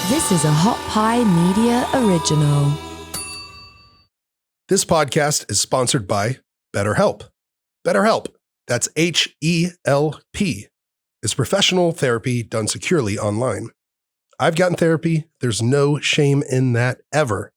This is a Hot Pie Media original. This podcast is sponsored by BetterHelp. BetterHelp, that's H-E-L-P, is professional therapy done securely online. I've gotten therapy. There's no shame in that ever.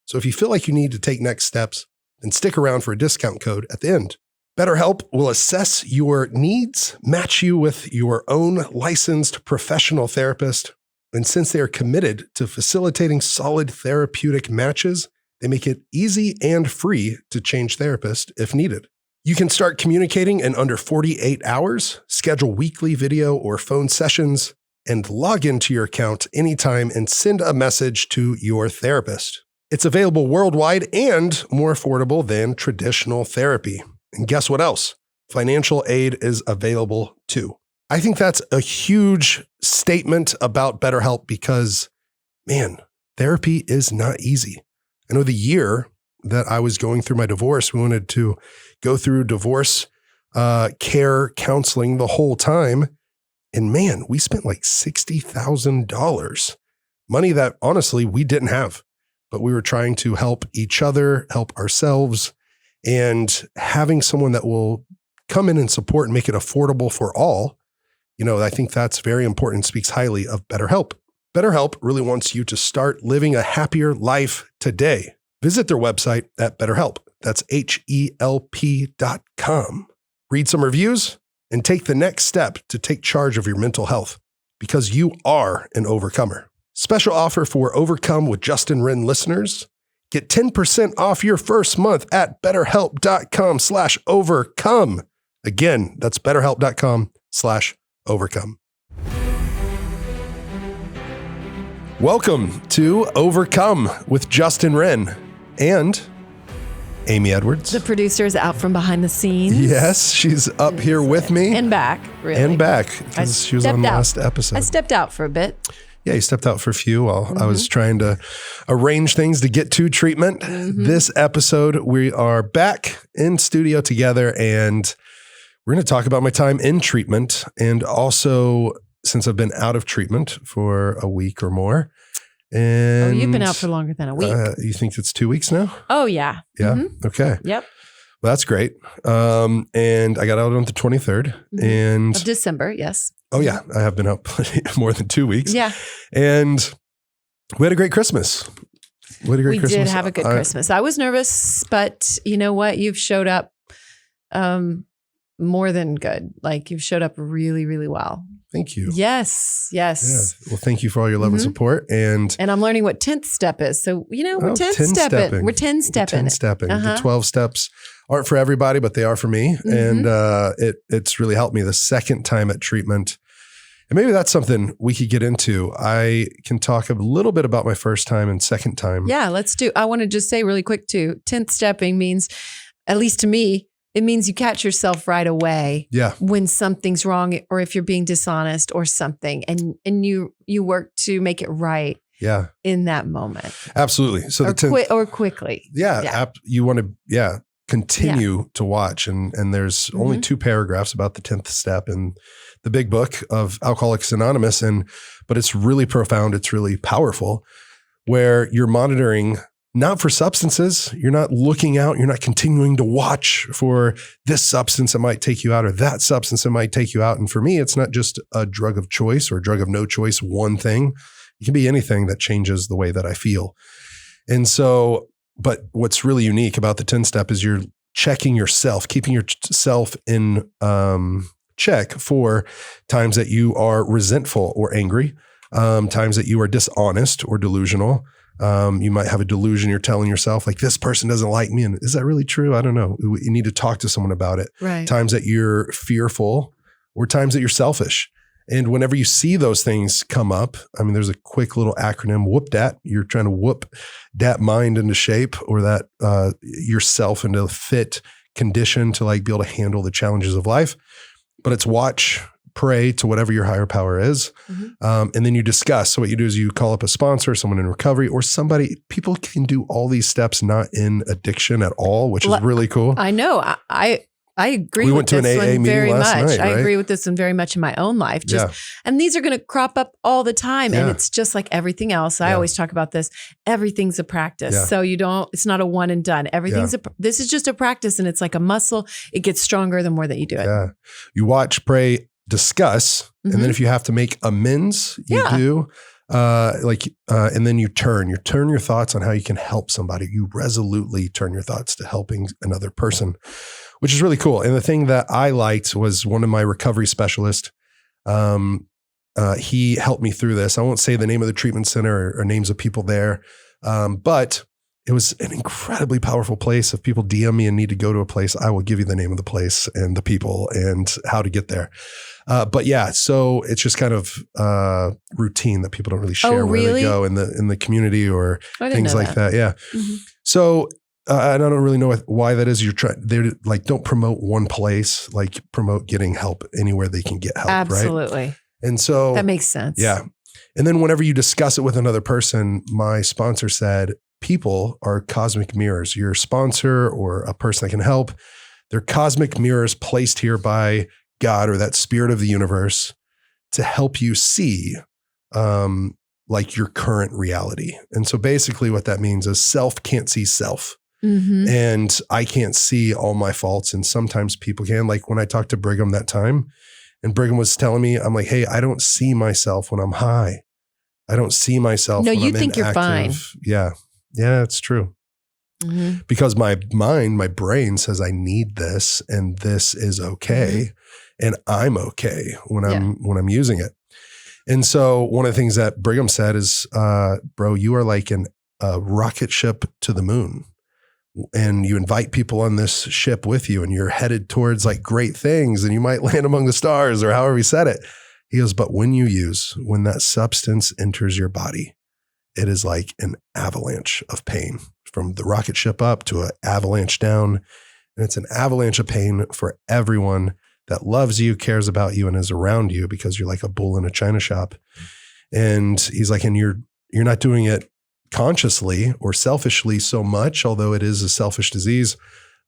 So if you feel like you need to take next steps, then stick around for a discount code at the end. BetterHelp will assess your needs, match you with your own licensed professional therapist, and since they are committed to facilitating solid therapeutic matches, they make it easy and free to change therapist if needed. You can start communicating in under 48 hours, schedule weekly video or phone sessions, and log into your account anytime and send a message to your therapist. It's available worldwide and more affordable than traditional therapy. And guess what else? Financial aid is available too. I think that's a huge statement about BetterHelp because, man, therapy is not easy. I know the year that I was going through my divorce, we wanted to go through divorce care counseling the whole time. And man, we spent like $60,000, money that honestly we didn't have, but we were trying to help each other, help ourselves, and having someone that will come in and support and make it affordable for all. You know, I think that's very important, speaks highly of BetterHelp. BetterHelp really wants you to start living a happier life today. Visit their website at BetterHelp. That's HELP.com. Read some reviews and take the next step to take charge of your mental health because you are an overcomer. Special offer for Overcome with Justin Wren listeners. Get 10% off your first month BetterHelp.com/overcome. Again, that's BetterHelp.com/overcome. Welcome to Overcome with Justin Wren and Amy Edwards. The producer's out from behind the scenes. Yes, she's up here with me. And back, really. And back, because she was on last episode. I stepped out for a bit. Yeah, you stepped out for a few while I was trying to arrange things to get to treatment. This episode, we are back in studio together, and we're going to talk about my time in treatment, and also since I've been out of treatment for a week or more. And you've been out for longer than a week. You think it's 2 weeks now? Oh, yeah. Yeah. Okay. Yep. Well, that's great. And I got out on the 23rd and of December. Yes. Oh yeah. I have been out more than 2 weeks. Yeah. And we had a great Christmas. We did have a good Christmas. I was nervous, but you know what? You've showed up more than good. Like you've showed up really, really well. Thank you. Yes. Yes. Yeah. Well, thank you for all your love and support. And I'm learning what 10th step is. So, you know, we're 10 stepping. We're 10 stepping. 10 stepping. The 12 steps aren't for everybody, but they are for me. And it's really helped me the second time at treatment. And maybe that's something we could get into. I can talk a little bit about my first time and second time. Yeah, let's do. I want to just say really quick too, 10th stepping means, at least to me, it means you catch yourself right away when something's wrong or if you're being dishonest or something and you work to make it right in that moment. Absolutely. So or quickly. Yeah. You want to continue to watch. And there's only 2 paragraphs about the 10th step in the big book of Alcoholics Anonymous. But it's really profound. It's really powerful where you're monitoring not for substances. You're not looking out. You're not continuing to watch for this substance that might take you out or that substance that might take you out. And for me, it's not just a drug of choice or a drug of no choice, one thing. It can be anything that changes the way that I feel. And so, but what's really unique about the 10 step is you're checking yourself, keeping yourself in check for times that you are resentful or angry, times that you are dishonest or delusional. You might have a delusion. You're telling yourself like, this person doesn't like me. And is that really true? I don't know. You need to talk to someone about it. Right. Times that you're fearful or times that you're selfish. And whenever you see those things come up, I mean, there's a quick little acronym, whoop dat. You're trying to whoop that mind into shape or that yourself into a fit condition to like be able to handle the challenges of life. But it's watch, pray to whatever your higher power is. And then you discuss. So what you do is you call up a sponsor, someone in recovery, or somebody. People can do all these steps not in addiction at all, which is really cool. I know. I agree we with went to this an AA one meeting very last much. night, right? I agree with this one very much in my own life. And these are going to crop up all the time. And it's just like everything else. I always talk about this. Everything's a practice. Yeah. So it's not a one and done. This is just a practice, and it's like a muscle. It gets stronger the more that you do it. Yeah. You watch, pray, discuss. And then if you have to make amends, you do. And then you turn your thoughts on how you can help somebody. You resolutely turn your thoughts to helping another person, which is really cool. And the thing that I liked was one of my recovery specialists. He helped me through this. I won't say the name of the treatment center or names of people there. But it was an incredibly powerful place. If people DM me and need to go to a place, I will give you the name of the place and the people and how to get there. But yeah, so it's just kind of routine that people don't really share where they go in the community or things like that. Yeah. Mm-hmm. So I don't really know why that is. They're like, don't promote one place, like promote getting help anywhere they can get help. Absolutely. Right? And so that makes sense. Yeah. And then whenever you discuss it with another person, my sponsor said, people are cosmic mirrors. Your sponsor or a person that can help, they're cosmic mirrors placed here by God or that spirit of the universe to help you see like your current reality. And so basically what that means is self can't see self. Mm-hmm. And I can't see all my faults. And sometimes people can. Like when I talked to Brigham that time, and Brigham was telling me, I'm like, hey, I don't see myself when I'm high. I don't see myself when I'm inactive. No, you think you're fine. Yeah. Yeah, it's true. Mm-hmm. Because my mind, my brain says I need this and this is okay. Mm-hmm. And I'm okay when I'm using it. And so one of the things that Brigham said is, bro, you are like a rocket ship to the moon. And you invite people on this ship with you and you're headed towards like great things and you might land among the stars or however he said it. He goes, but when that substance enters your body, it is like an avalanche of pain from the rocket ship up to an avalanche down. And it's an avalanche of pain for everyone that loves you, cares about you, and is around you because you're like a bull in a china shop. And he's like, and you're not doing it consciously or selfishly so much, although it is a selfish disease.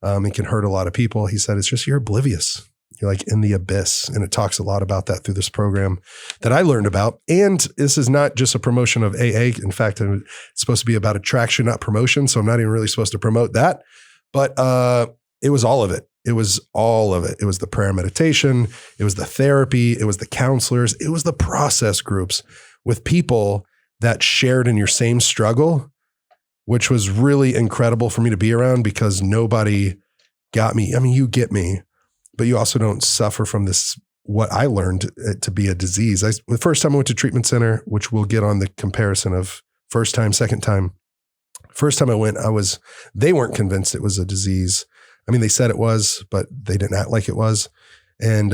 It can hurt a lot of people. He said, it's just, you're oblivious. You're like in the abyss. And it talks a lot about that through this program that I learned about. And this is not just a promotion of AA. In fact, it's supposed to be about attraction, not promotion. So I'm not even really supposed to promote that, but it was all of it. It was all of it. It was the prayer meditation. It was the therapy. It was the counselors. It was the process groups with people that shared in your same struggle, which was really incredible for me to be around because nobody got me. I mean, you get me, but you also don't suffer from this, what I learned to be a disease. The first time I went to treatment center, which we'll get on the comparison of first time, second time. First time I went, they weren't convinced it was a disease. I mean, they said it was, but they didn't act like it was. And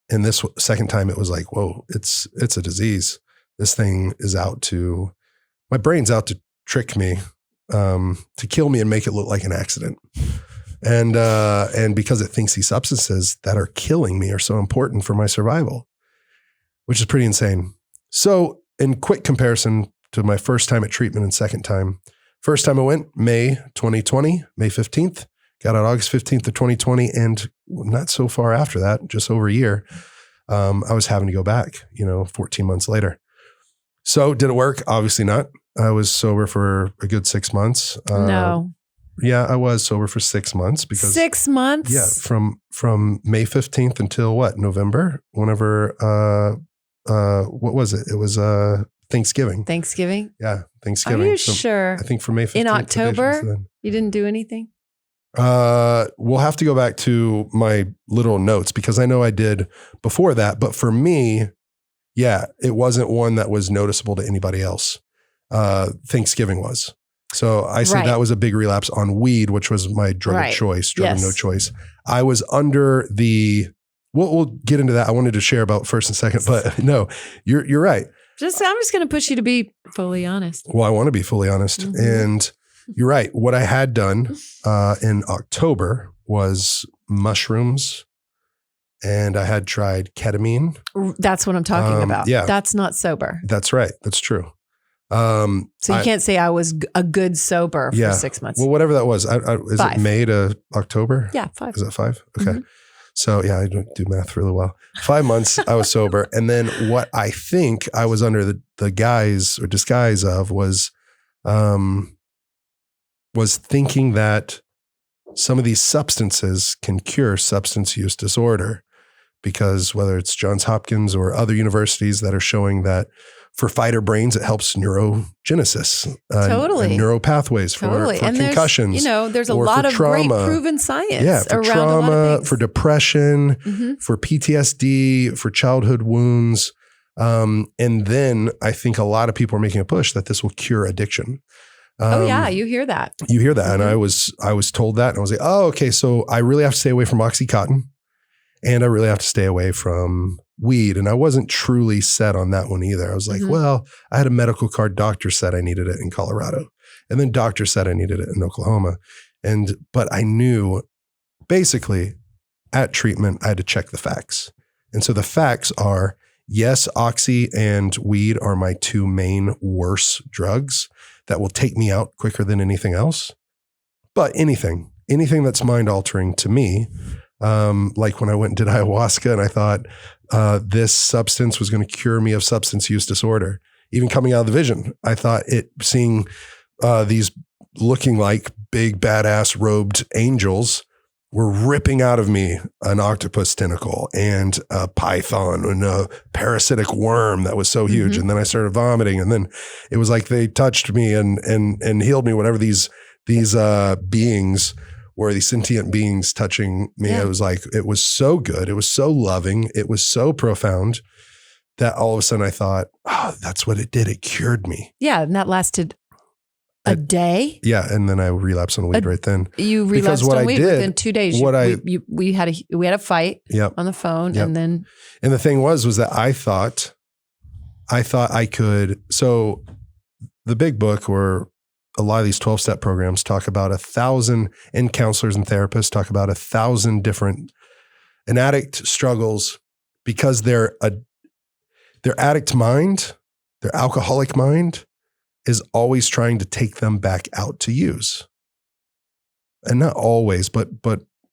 this second time it was like, whoa, it's a disease. This thing is my brain's out to trick me, to kill me and make it look like an accident. And because it thinks these substances that are killing me are so important for my survival, which is pretty insane. So in quick comparison to my first time at treatment and second time, first time I went, May 2020, May 15th, got out August 15th of 2020. And not so far after that, just over a year, I was having to go back, 14 months later. So did it work? Obviously not. I was sober for a good 6 months. No. Yeah, I was sober for 6 months because 6 months. Yeah, from May 15th until November. Whenever what was it? It was Thanksgiving. Thanksgiving. Yeah, Thanksgiving. Are you sure? I think from May 15th in October. You didn't do anything. We'll have to go back to my little notes because I know I did before that, but for me, yeah, it wasn't one that was noticeable to anybody else. Thanksgiving was. So I say that was a big relapse on weed, which was my drug of choice, drug of no choice. I was under we'll get into that. I wanted to share about first and second, but no, you're right. I'm just going to push you to be fully honest. Well, I want to be fully honest. Mm-hmm. And you're right. What I had done in October was mushrooms, and I had tried ketamine. That's what I'm talking about. Yeah. That's not sober. That's right. That's true. So you can't say I was a good sober for 6 months. Well, whatever that was. Is 5. It May to October? Yeah, 5. Is that 5? Okay. So yeah, I don't do math really well. 5 months I was sober. And then what I think I was under the guise or disguise of was thinking that some of these substances can cure substance use disorder, because whether it's Johns Hopkins or other universities that are showing that for fighter brains, it helps neurogenesis, and neural pathways for and concussions. There's a lot of trauma. Great proven science for around trauma, a lot of things. For depression, for PTSD, for childhood wounds. And then I think a lot of people are making a push that this will cure addiction. You hear that. You hear that. And I was told that, and I was like, oh, okay. So I really have to stay away from Oxycontin, and I really have to stay away from weed. And I wasn't truly set on that one either. I was like, well, I had a medical card. Doctor said I needed it in Colorado. And then doctor said I needed it in Oklahoma. But I knew basically at treatment, I had to check the facts. And so the facts are, yes, Oxy and weed are my 2 main worst drugs that will take me out quicker than anything else. But anything that's mind altering to me, like when I went and did ayahuasca and I thought this substance was going to cure me of substance use disorder. Even coming out of the vision, I thought seeing these looking like big badass robed angels were ripping out of me an octopus tentacle and a python and a parasitic worm that was so huge. And then I started vomiting, and then it was like they touched me and healed me, whatever these beings were, these sentient beings touching me. Yeah. It was so good. It was so loving. It was so profound that all of a sudden I thought, oh, that's what it did. It cured me. Yeah. And that lasted a day. Yeah. And then I relapsed on weed right then. You relapsed on weed within 2 days. We had a fight on the phone. And then. And the thing was that I thought I could. So the big book, or a lot of these 12-step programs, talk about 1,000, and counselors and therapists talk about 1,000 different, an addict struggles because their addict mind, their alcoholic mind is always trying to take them back out to use. And not always, but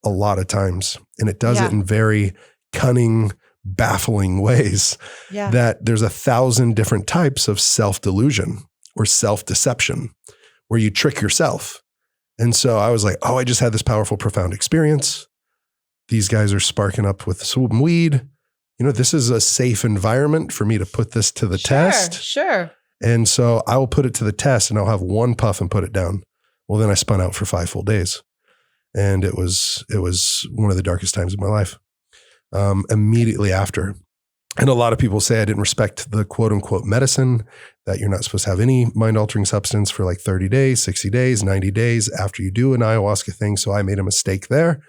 a lot of times. And it does it in very cunning, baffling ways that there's 1,000 different types of self-delusion or self-deception, where you trick yourself. And so I was like, oh, I just had this powerful, profound experience. These guys are sparking up with some weed. This is a safe environment for me to put this to the test. Sure. And so I will put it to the test, and I'll have one puff and put it down. Well, then I spun out for 5 full days. And it was one of the darkest times of my life. Immediately after. And a lot of people say I didn't respect the quote unquote medicine, that you're not supposed to have any mind altering substance for like 30 days, 60 days, 90 days after you do an ayahuasca thing. So I made a mistake there.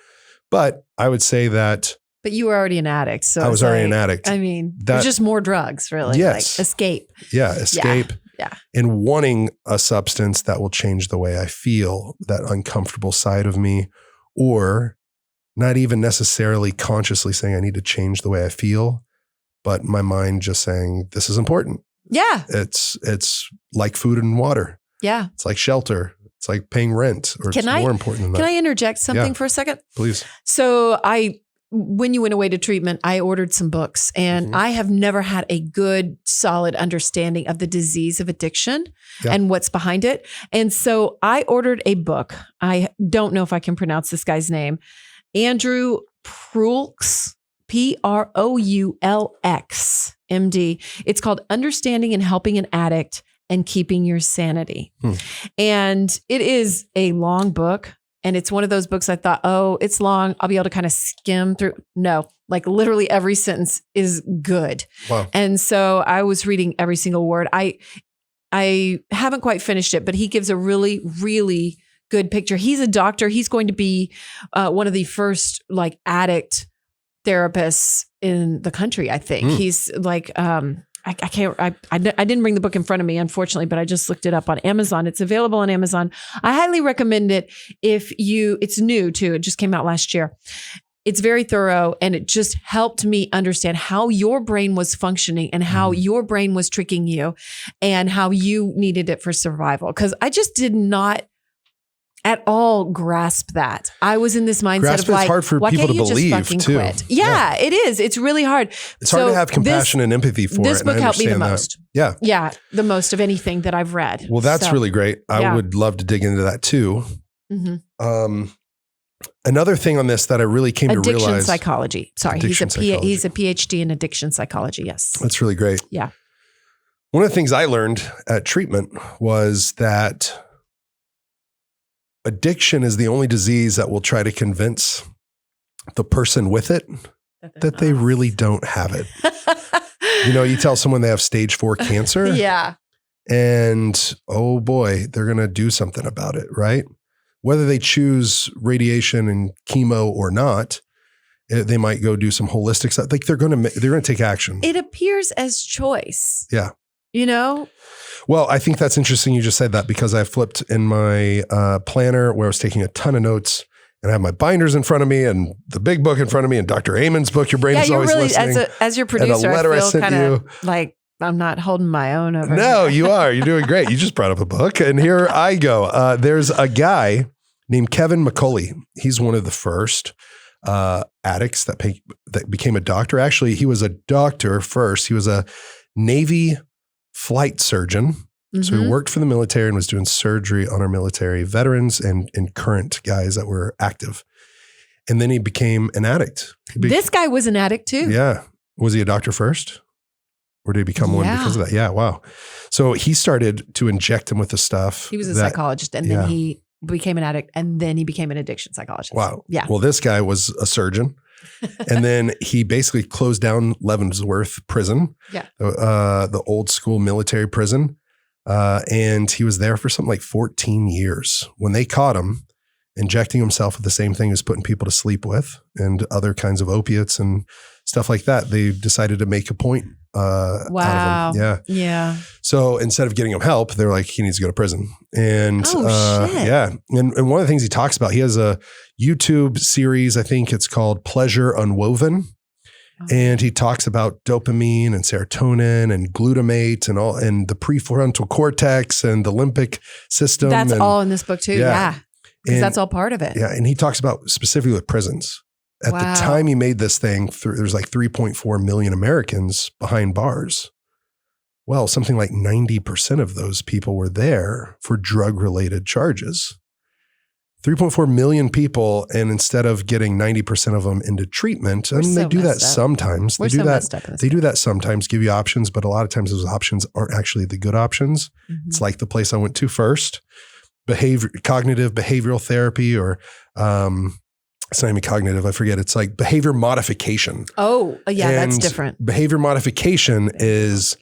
But I would say that. But you were already an addict. So I was already an addict. I mean, there's just more drugs, really. Yes. Like escape. Yeah. Escape. Yeah. And wanting a substance that will change the way I feel, that uncomfortable side of me, or not even necessarily consciously saying I need to change the way I feel, but my mind just saying, this is important. Yeah. It's like food and water. Yeah. It's like shelter. It's like paying rent, or it's more important than that. Can I interject something for a second? Please. So when you went away to treatment, I ordered some books, and I have never had a good, solid understanding of the disease of addiction and what's behind it. And so I ordered a book. I don't know if I can pronounce this guy's name. Andrew Proulx, Proulx, MD. It's called Understanding and Helping an Addict and Keeping Your Sanity. And it is a long book. And it's one of those books I thought, oh, it's long, I'll be able to kind of skim through. No, like literally every sentence is good. Wow. And so I was reading every single word. I haven't quite finished it, but he gives a really, really good picture. He's a doctor. He's going to be one of the first like addict therapists in the country, I think. He's like, I didn't bring the book in front of me, unfortunately, but I just looked it up on Amazon. It's available on Amazon. I highly recommend it it's new too. It just came out last year. It's very thorough, and it just helped me understand how your brain was functioning and how your brain was tricking you and how you needed it for survival. Because I just did not at all grasp that. I was in this mindset of like, hard for why people can't to you believe just fucking too. quit? Yeah, it is. It's really hard. It's hard to have compassion and empathy for it. This book helped me the most. Yeah. Yeah. The most of anything that I've read. Well, that's really great. I would love to dig into that too. Another thing on this that I really came to realize. Addiction psychology. Sorry. He's a PhD in addiction psychology. Yes. That's really great. Yeah. One of the things I learned at treatment was that addiction is the only disease that will try to convince the person with it that they really don't have it. You tell someone they have stage 4 cancer. Yeah. And oh boy, they're going to do something about it, right? Whether they choose radiation and chemo or not, they might go do some holistic stuff. Like they're going to take action. It appears as choice. Yeah. Well, I think that's interesting you just said that, because I flipped in my planner where I was taking a ton of notes, and I have my binders in front of me and the big book in front of me and Dr. Amon's book, Your Brain is Always Listening. As your producer, I feel kind of like I'm not holding my own over No, here. you are. You're doing great. You just brought up a book, and here I go. There's a guy named Kevin McCauley. He's one of the first addicts that became a doctor. Actually, he was a doctor first. He was a Navy flight surgeon. So he worked for the military and was doing surgery on our military veterans and current guys that were active. And then he became an addict. This guy was an addict too. Yeah. Was he a doctor first? Or did he become one because of that? Yeah. Wow. So he started to inject him with the stuff. He was a psychologist, and then he became an addict, and then he became an addiction psychologist. Wow. Yeah. Well, this guy was a surgeon. And then he basically closed down Leavenworth prison. Yeah. The old school military prison. And he was there for something like 14 years. When they caught him injecting himself with the same thing he was putting people to sleep with and other kinds of opiates and stuff like that, they decided to make a point out of him. Yeah. Yeah. So instead of getting him help, they're like, he needs to go to prison. And shit. Yeah. And one of the things he talks about, he has a YouTube series, I think it's called Pleasure Unwoven. And he talks about dopamine and serotonin and glutamate and the prefrontal cortex and the limbic system. That's all in this book too. Yeah. Because that's all part of it. Yeah. And he talks about specifically with prisons. At the time he made this thing, there's like 3.4 million Americans behind bars. Well, something like 90% of those people were there for drug-related charges. 3.4 million people, and instead of getting 90% of them into treatment, and they do that sometimes. They do that sometimes, give you options, but a lot of times those options aren't actually the good options. It's like the place I went to first, cognitive behavioral therapy, or it's not even cognitive, I forget. It's like behavior modification. Oh, yeah, and that's different. Behavior modification is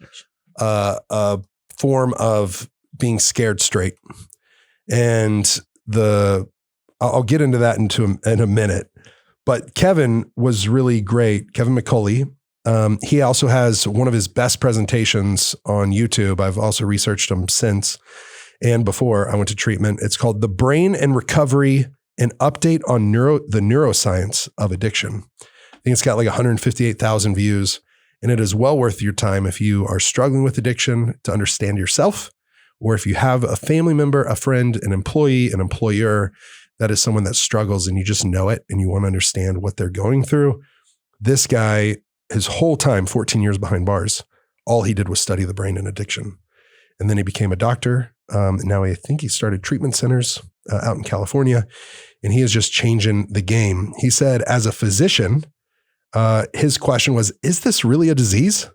a form of being scared straight. And I'll get into that in a minute, but Kevin was really great. Kevin McCauley. He also has one of his best presentations on YouTube. I've also researched him since and before I went to treatment. It's called The Brain and Recovery, an update on the neuroscience of addiction. I think it's got like 158,000 views, and it is well worth your time if you are struggling with addiction to understand yourself, or if you have a family member, a friend, an employee, an employer that is someone that struggles and you just know it and you want to understand what they're going through. This guy, his whole time, 14 years behind bars, all he did was study the brain and addiction. And then he became a doctor. Now I think he started treatment centers out in California, and he is just changing the game. He said, as a physician, his question was, is this really a disease?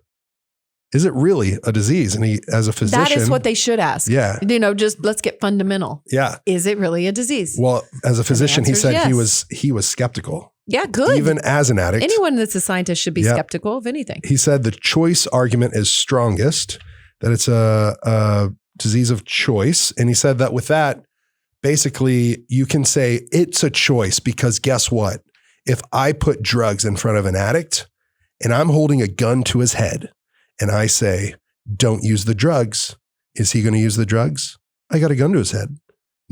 Is it really a disease? And he, as a physician, that is what they should ask. Yeah. Just let's get fundamental. Yeah. Is it really a disease? Well, as a physician, he said yes. he was skeptical. Yeah, good. Even as an addict. Anyone that's a scientist should be skeptical of anything. He said the choice argument is strongest, that it's a disease of choice. And he said that with that, basically you can say it's a choice because guess what? If I put drugs in front of an addict and I'm holding a gun to his head, and I say, don't use the drugs. Is he going to use the drugs? I got a gun to his head.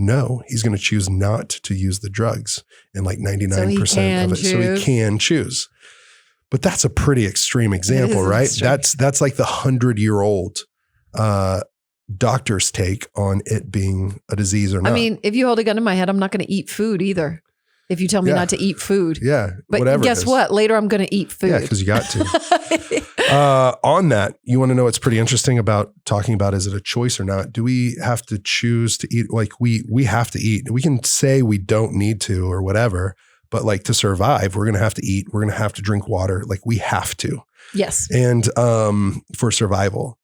No, he's going to choose not to use the drugs in like 99% of it. So he can choose. But that's a pretty extreme example, right? Extreme. That's like the 100-year-old doctor's take on it being a disease or not. I mean, if you hold a gun to my head, I'm not going to eat food either. If you tell me not to eat food. Yeah. But guess what? Later I'm going to eat food. Yeah, because you got to. On that, you want to know what's pretty interesting about talking about, is it a choice or not? Do we have to choose to eat? Like we have to eat. We can say we don't need to or whatever, but like to survive, we're going to have to eat. We're going to have to drink water. Like we have to. Yes. And for survival.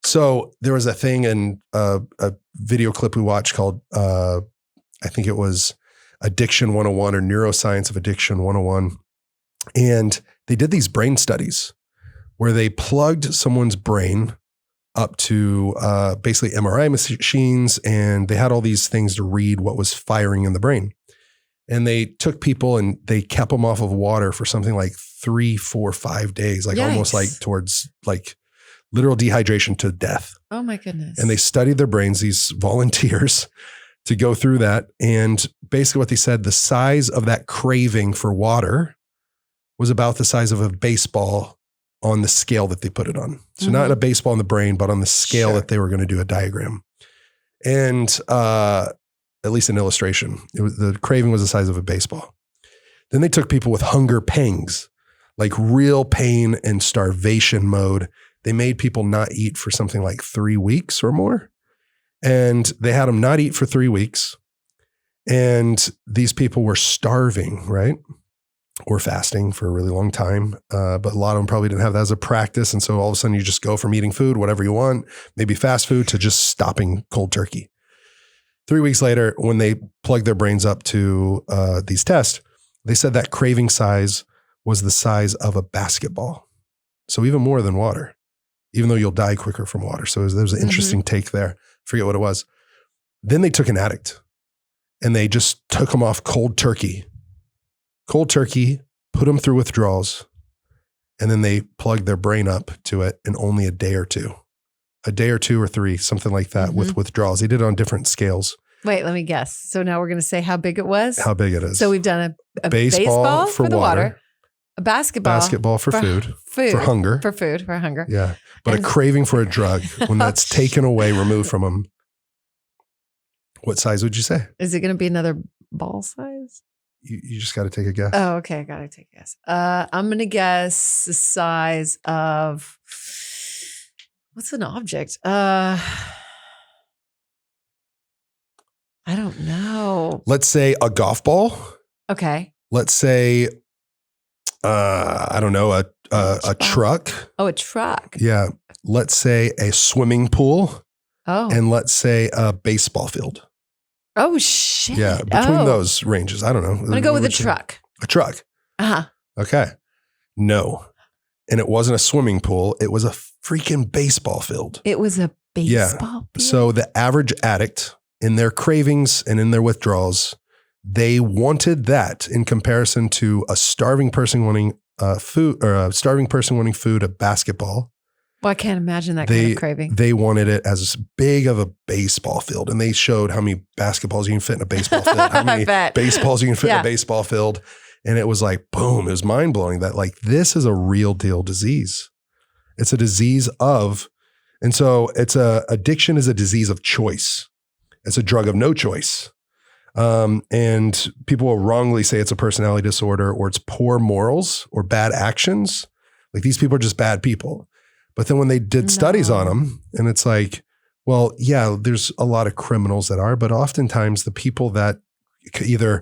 So there was a thing in a video clip we watched called, I think it was Addiction 101 or Neuroscience of Addiction 101. And they did these brain studies where they plugged someone's brain up to basically MRI machines, and they had all these things to read what was firing in the brain. And they took people and they kept them off of water for something like 3, 4, 5 days, like almost like towards like literal dehydration to death. Oh my goodness. And they studied their brains, these volunteers, to go through that. And basically what they said, the size of that craving for water was about the size of a baseball on the scale that they put it on. So not a baseball in the brain, but on the scale that they were going to do a diagram. And at least an illustration, the craving was the size of a baseball. Then they took people with hunger pangs, like real pain and starvation mode. They made people not eat for something like 3 weeks or more. And they had them not eat for 3 weeks. And these people were starving, right? Or fasting for a really long time. But a lot of them probably didn't have that as a practice. And so all of a sudden you just go from eating food, whatever you want, maybe fast food, to just stopping cold turkey. 3 weeks later, when they plugged their brains up to these tests, they said that craving size was the size of a basketball. So even more than water, even though you'll die quicker from water. So there was an interesting take there. Forget what it was. Then they took an addict and they just took them off cold turkey, put them through withdrawals, and then they plugged their brain up to it in only a day or two or 3, something like that with withdrawals. They did it on different scales. Wait, let me guess. So now we're going to say how big it was? How big it is. So we've done a baseball for the water, a basketball for food, for hunger. Yeah. But a craving for a drug, when that's taken away, removed from them. What size would you say? Is it going to be another ball size? You just got to take a guess. Oh, okay. I got to take a guess. I'm going to guess the size of, what's an object? I don't know. Let's say a golf ball. Okay. Let's say, I don't know, a truck. Oh, a truck. Yeah. Let's say a swimming pool. Oh. And let's say a baseball field. Oh, shit. Yeah. Between those ranges. I don't know. I'm going to go with a truck. A truck. Uh-huh. Okay. No. And it wasn't a swimming pool. It was a freaking baseball field. It was a baseball field? So the average addict, in their cravings and in their withdrawals, they wanted that in comparison to a starving person wanting food, or a starving person wanting food, a basketball. Well, I can't imagine that kind of craving. They wanted it as big of a baseball field. And they showed how many basketballs you can fit in a baseball field, how many baseballs you can fit in a baseball field. And it was like, boom, it was mind blowing that like, this is a real deal disease. It's a disease of, and so addiction is a disease of choice. It's a drug of no choice. And people will wrongly say it's a personality disorder or it's poor morals or bad actions. Like these people are just bad people. But then when they did studies on them, and it's like, well, yeah, there's a lot of criminals that are, but oftentimes the people that either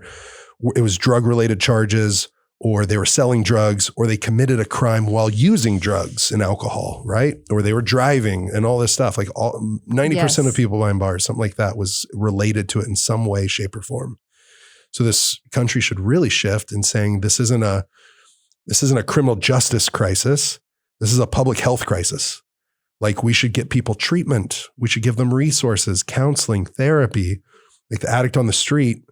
it was drug related charges or they were selling drugs or they committed a crime while using drugs and alcohol, right? Or they were driving and all this stuff, like 90% of people behind bars, something like that was related to it in some way, shape or form. So this country should really shift in saying this isn't a criminal justice crisis. This is a public health crisis. Like we should get people treatment. We should give them resources, counseling, therapy. Like the addict on the street,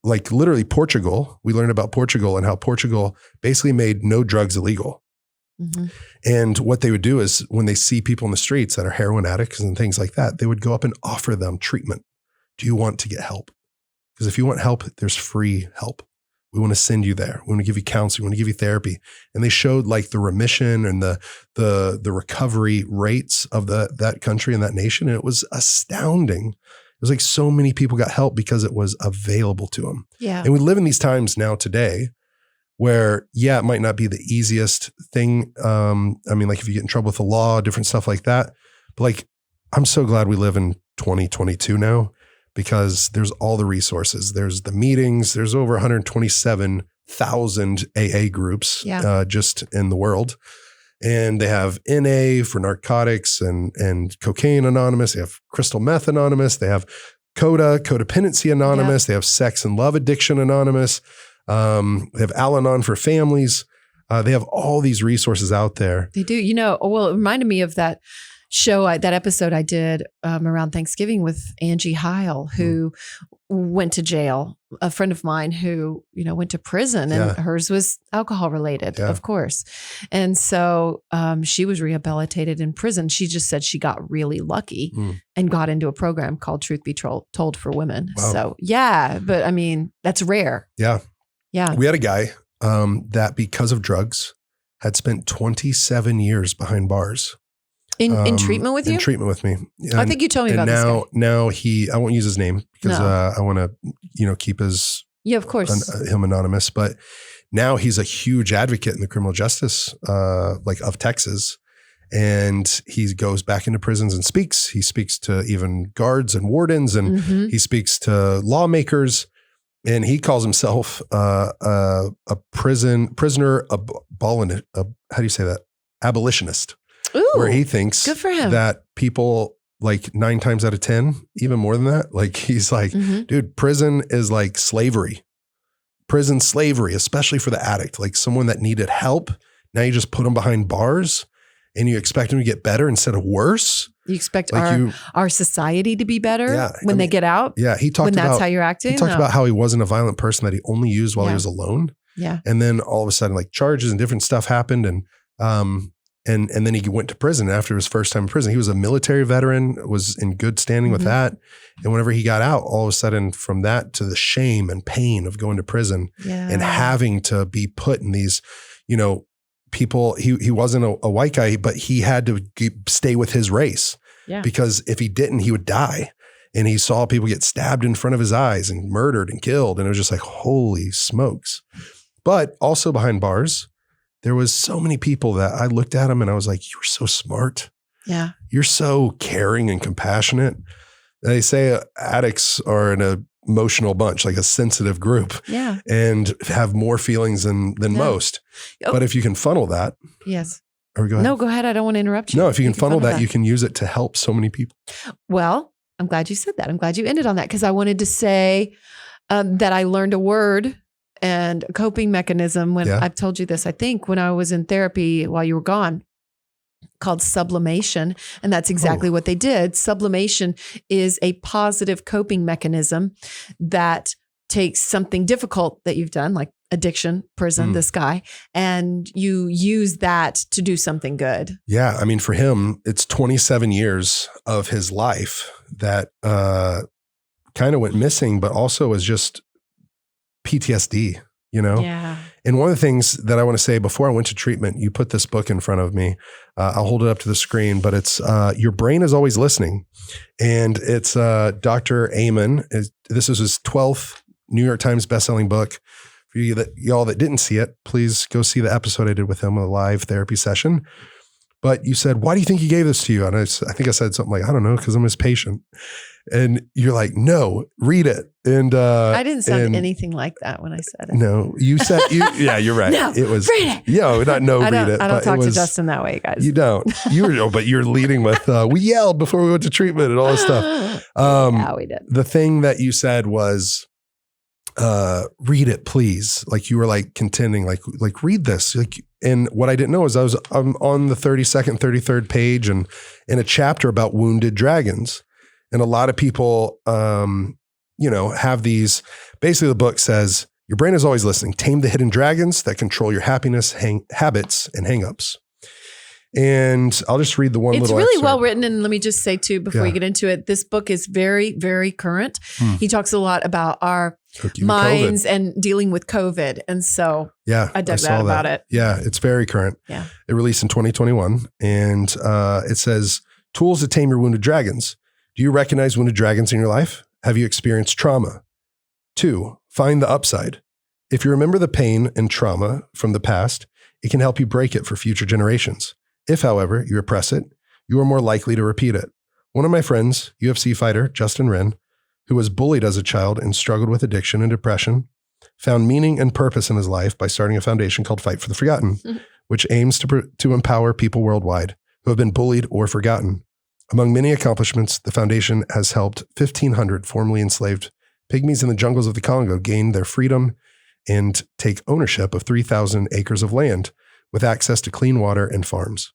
like literally Portugal. We learned about Portugal and how Portugal basically made no drugs illegal. Mm-hmm. And what they would do is when they see people in the streets that are heroin addicts and things like that, they would go up and offer them treatment. do you want to get help? Because if you want help, there's free help. We want to send you there. We want to give you counseling. We want to give you therapy. And they showed like the remission and the recovery rates of that country and that nation. And it was astounding. It was like so many people got help because it was available to them. Yeah. And we live in these times now today where, yeah, it might not be the easiest thing. I mean, like if you get in trouble with the law, different stuff like that. But like, I'm so glad we live in 2022 now, because there's all the resources. There's the meetings. There's over 127,000 AA groups just in the world. And they have NA for narcotics and Cocaine Anonymous. They have Crystal Meth Anonymous. They have Codependency Anonymous. They have Sex and Love Addiction Anonymous. They have Al-Anon for families. They have all these resources out there. They do. You know, well, it reminded me of that show, that episode I did around Thanksgiving with Angie Heil, who went to jail. A friend of mine who, went to prison, and hers was alcohol related, of course. And so she was rehabilitated in prison. She just said she got really lucky and got into a program called Truth Be Told for Women. Wow. So but I mean, that's rare. Yeah. Yeah. We had a guy that because of drugs had spent 27 years behind bars. In treatment with you? In treatment with me. And, I think you told me about this guy. Now I won't use his name because I want to, keep his, of course, him anonymous. But now he's a huge advocate in the criminal justice, of Texas. And he goes back into prisons and speaks. He speaks to even guards and wardens, and he speaks to lawmakers. And he calls himself a prisoner, how do you say that? Abolitionist. Ooh, where he thinks good for him. That people, like 9 times out of 10, even more than that, like he's like, dude, prison is like slavery. Prison slavery, especially for the addict, like someone that needed help. Now you just put them behind bars and you expect them to get better instead of worse. You expect our society to be better when they get out? Yeah. He talked about, that's how you're acting? He talked about how he wasn't a violent person, that he only used while he was alone. Yeah. And then all of a sudden, like charges and different stuff happened. And then he went to prison after his first time in prison. He was a military veteran, was in good standing with that. And whenever he got out, all of a sudden from that to the shame and pain of going to prison and having to be put in these, people, he wasn't a white guy, but he had to stay with his race because if he didn't, he would die. And he saw people get stabbed in front of his eyes and murdered and killed. And it was just like, holy smokes. But also behind bars, there was so many people that I looked at them and I was like, you're so smart. Yeah. You're so caring and compassionate. They say addicts are an emotional bunch, like a sensitive group, and have more feelings than most. But if you can funnel that. Yes. Or go ahead. No, go ahead. I don't want to interrupt you. No, if you can funnel that, you can use it to help so many people. Well, I'm glad you said that. I'm glad you ended on that, because I wanted to say that I learned a word and a coping mechanism when I've told you this, I think, when I was in therapy while you were gone, called sublimation. And that's exactly what they did. Sublimation is a positive coping mechanism that takes something difficult that you've done, like addiction, prison, this guy, and you use that to do something good. Yeah. I mean, for him, it's 27 years of his life that kind of went missing, but also was just PTSD, Yeah. And one of the things that I want to say before I went to treatment, you put this book in front of me. I'll hold it up to the screen, but it's Your Brain is Always Listening. And it's Dr. Amen. This is his 12th New York Times bestselling book. For y'all that didn't see it, please go see the episode I did with him, a live therapy session. But you said, why do you think he gave this to you? And I think I said something like, I don't know, because I'm his patient. And you're like, no, read it. And I didn't sound anything like that when I said it. No, you said, yeah, you're right. No, it was, read it. Read it. I don't talk to Justin that way, guys. You don't. But you're leading with, we yelled before we went to treatment and all this stuff. Yeah, we did. The thing that you said was, read it, please. Like you were like contending, like read this. And what I didn't know is I'm on the 32nd, 33rd page and in a chapter about wounded dragons. And a lot of people, have these, basically the book says, your brain is always listening. Tame the hidden dragons that control your happiness, habits, and hangups. And I'll just read the one little It's really excerpt. well written. And let me just say too, before we get into it, this book is very, very current. He talks a lot about our minds and dealing with COVID. And so I dug that about it. Yeah, it's very current. Yeah. It released in 2021. And it says, tools to tame your wounded dragons. Do you recognize wounded dragons in your life? Have you experienced trauma? 2, find the upside. If you remember the pain and trauma from the past, it can help you break it for future generations. If, however, you repress it, you are more likely to repeat it. One of my friends, UFC fighter Justin Wren, who was bullied as a child and struggled with addiction and depression, found meaning and purpose in his life by starting a foundation called Fight for the Forgotten, which aims to empower people worldwide who have been bullied or forgotten. Among many accomplishments, the foundation has helped 1,500 formerly enslaved pygmies in the jungles of the Congo gain their freedom and take ownership of 3,000 acres of land with access to clean water and farms.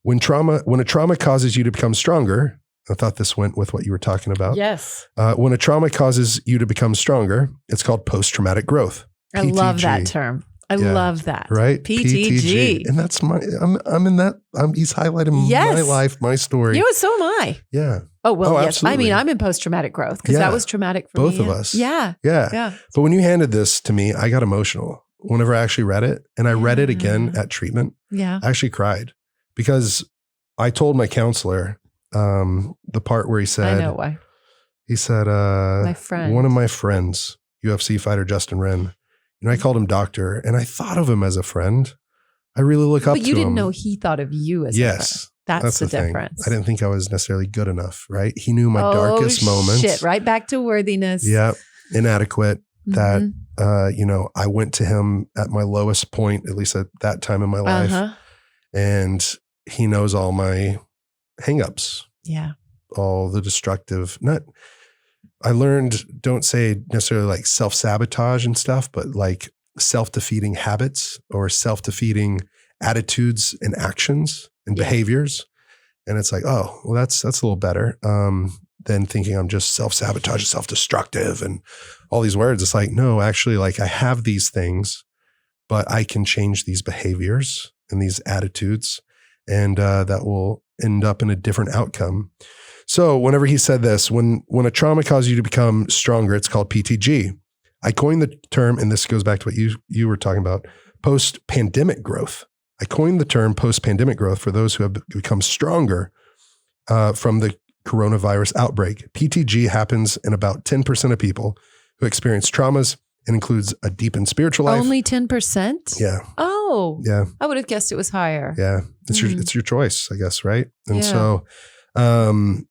When a trauma causes you to become stronger, I thought this went with what you were talking about. Yes. When a trauma causes you to become stronger, it's called post-traumatic growth. I love that term. I love that. Right? PTG. And that's I'm in that. He's highlighting my life, my story. You know, so am I. Yeah. Oh, well, yes. Absolutely. I mean, I'm in post-traumatic growth because that was traumatic for both me. of us. Yeah. Yeah. But when you handed this to me, I got emotional whenever I actually read it. And I read it again at treatment. Yeah. I actually cried because I told my counselor the part where he said, I know why. He said, my friend. One of my friends, UFC fighter Justin Wren, I called him doctor and I thought of him as a friend. I really look up to him. But you didn't know he thought of you as a friend. That's the difference. I didn't think I was necessarily good enough, right? He knew my darkest moments. Right back to worthiness. Yeah. Inadequate. That, I went to him at my lowest point, at least at that time in my life. And he knows all my hangups. Yeah. All the destructive, I learned, don't say necessarily like self-sabotage and stuff, but like self-defeating habits or self-defeating attitudes and actions and behaviors. And it's like, oh, well, that's a little better than thinking I'm just self-sabotage, self-destructive and all these words. It's like, no, actually, like I have these things, but I can change these behaviors and these attitudes, and that will end up in a different outcome. So whenever he said this, when a trauma causes you to become stronger, it's called PTG. I coined the term, and this goes back to what you were talking about, post-pandemic growth. I coined the term post-pandemic growth for those who have become stronger from the coronavirus outbreak. PTG happens in about 10% of people who experience traumas and includes a deepened spiritual life. Only 10%? Yeah. Oh. Yeah. I would have guessed it was higher. Yeah. It's your choice, I guess, right? And so who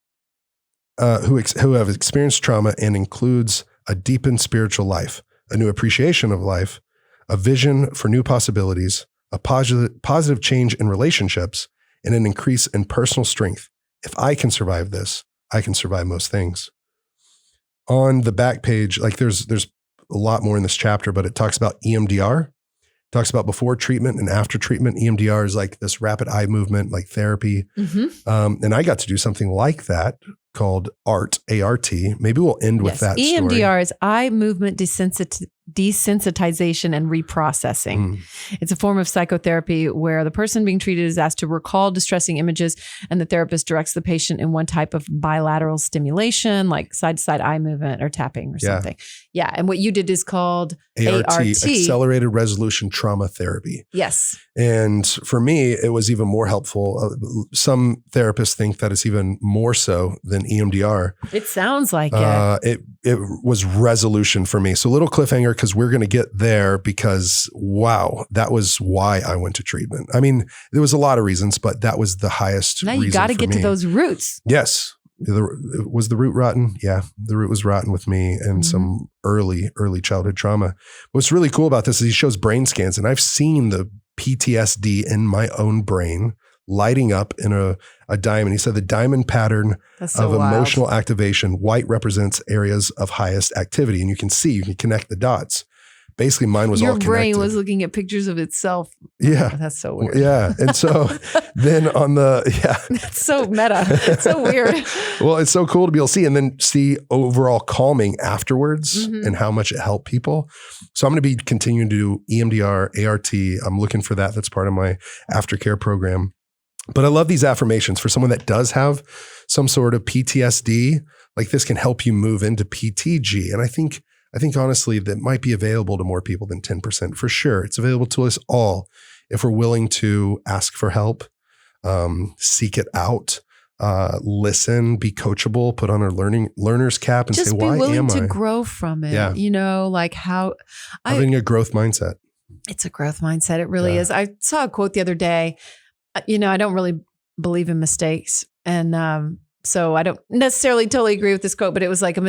have experienced trauma and includes a deepened spiritual life, a new appreciation of life, a vision for new possibilities, a positive change in relationships, and an increase in personal strength. If I can survive this, I can survive most things. On the back page, like there's a lot more in this chapter, but it talks about EMDR. It talks about before treatment and after treatment. EMDR is like this rapid eye movement, like therapy. And I got to do something like that called ART, A-R-T. Maybe we'll end with that story. EMDR is eye movement desensitization and reprocessing. It's a form of psychotherapy where the person being treated is asked to recall distressing images, and the therapist directs the patient in one type of bilateral stimulation, like side-to-side eye movement or tapping or something. Yeah. And what you did is called ART. Accelerated Resolution Trauma Therapy. Yes. And for me, it was even more helpful. Some therapists think that it's even more so than EMDR. It sounds like it. It was resolution for me. So little cliffhanger, because we're going to get there, because wow, that was why I went to treatment. I mean, there was a lot of reasons, but that was the highest reason. Now you got to get to those roots. Yes. Was the root rotten? Yeah, the root was rotten with me and some early childhood trauma. What's really cool about this is he shows brain scans, and I've seen the PTSD in my own brain lighting up in a diamond. He said the diamond pattern of emotional activation, white represents areas of highest activity. And you can connect the dots. Basically, mine was all connected. Your brain was looking at pictures of itself. Yeah. Oh, that's so weird. Yeah. And so then That's so meta. It's so weird. Well, it's so cool to be able to see and then see overall calming afterwards and how much it helped people. So I'm going to be continuing to do EMDR, ART. I'm looking for that. That's part of my aftercare program. But I love these affirmations for someone that does have some sort of PTSD. Like this can help you move into PTG. And I think honestly that might be available to more people than 10% for sure. It's available to us all if we're willing to ask for help, seek it out, listen, be coachable, put on our learner's cap and just say, why am I? Just be willing to grow from it. Yeah. You know, like having a growth mindset. It's a growth mindset. It really is. I saw a quote the other day. You know, I don't really believe in mistakes. And so I don't necessarily totally agree with this quote, but it was like a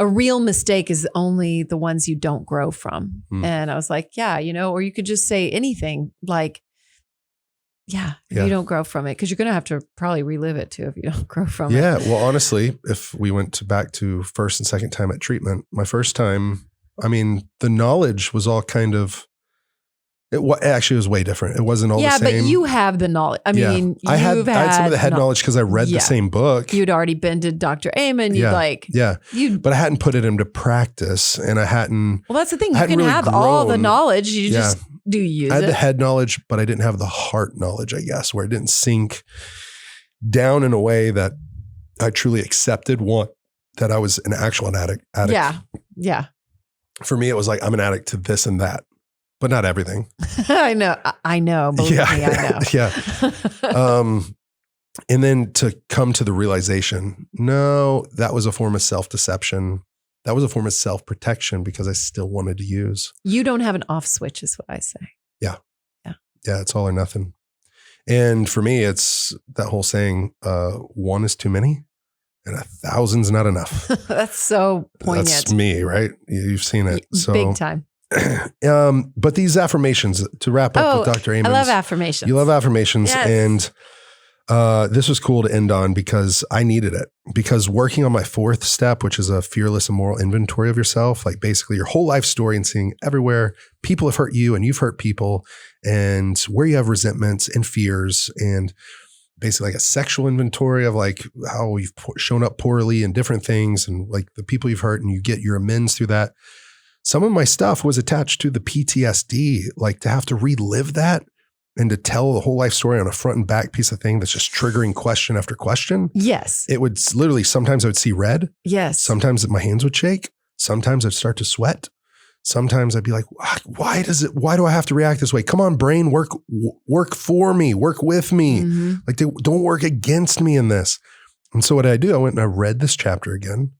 real mistake is only the ones you don't grow from. And I was like, yeah, you know, or you could just say anything like, if you don't grow from it, because you're going to have to probably relive it too if you don't grow from it. Yeah. Well, honestly, if we went back to first and second time at treatment, my first time, I mean, the knowledge was all kind of, it actually was way different. It wasn't all the same. Yeah, but you have the knowledge. I mean, I had some of the head knowledge because I read the same book. You'd already been to Dr. Amen. But I hadn't put it into practice and I hadn't. Well, that's the thing. You can really have all the knowledge. You just do use it. I had the head knowledge, but I didn't have the heart knowledge, I guess, where it didn't sink down in a way that I truly accepted that I was an actual addict. Yeah. Yeah. For me, it was like, I'm an addict to this and that. But not everything. I know. Believe me, I know. And then to come to the realization, no, that was a form of self-deception. That was a form of self-protection because I still wanted to use. You don't have an off switch is what I say. Yeah. It's all or nothing. And for me, it's that whole saying, one is too many and 1,000's not enough. That's so poignant. That's me, right? You've seen it. So big time. But these affirmations, to wrap up with Dr. Amen. I love affirmations. You love affirmations. Yes. And this was cool to end on because I needed it. Because working on my fourth step, which is a fearless and moral inventory of yourself, like basically your whole life story and seeing everywhere people have hurt you and you've hurt people and where you have resentments and fears and basically like a sexual inventory of like how you've shown up poorly and different things and like the people you've hurt and you get your amends through that. Some of my stuff was attached to the PTSD, like to have to relive that and to tell the whole life story on a front and back piece of thing that's just triggering question after question. Yes. It would literally, sometimes I would see red. Yes. Sometimes my hands would shake. Sometimes I'd start to sweat. Sometimes I'd be like, why do I have to react this way? Come on, brain, work for me, work with me. Mm-hmm. Like don't work against me in this. And so what did I do? I went and I read this chapter again.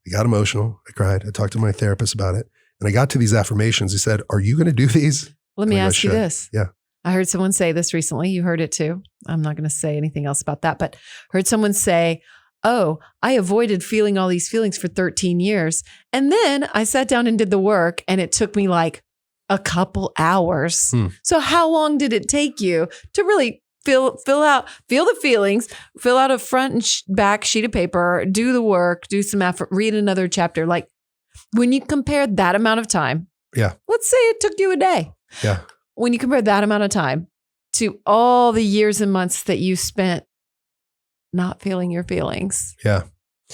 I got emotional. I cried. I talked to my therapist about it. And I got to these affirmations. He said, are you going to do these? Let me ask you this. Yeah. I heard someone say this recently. You heard it too. I'm not going to say anything else about that, but heard someone say, oh, I avoided feeling all these feelings for 13 years. And then I sat down and did the work and it took me like a couple hours. So how long did it take you to really feel the feelings, fill out a front and back sheet of paper, do the work, do some effort, read another chapter? Like when you compare that amount of time, let's say it took you a day. Yeah. When you compare that amount of time to all the years and months that you spent not feeling your feelings,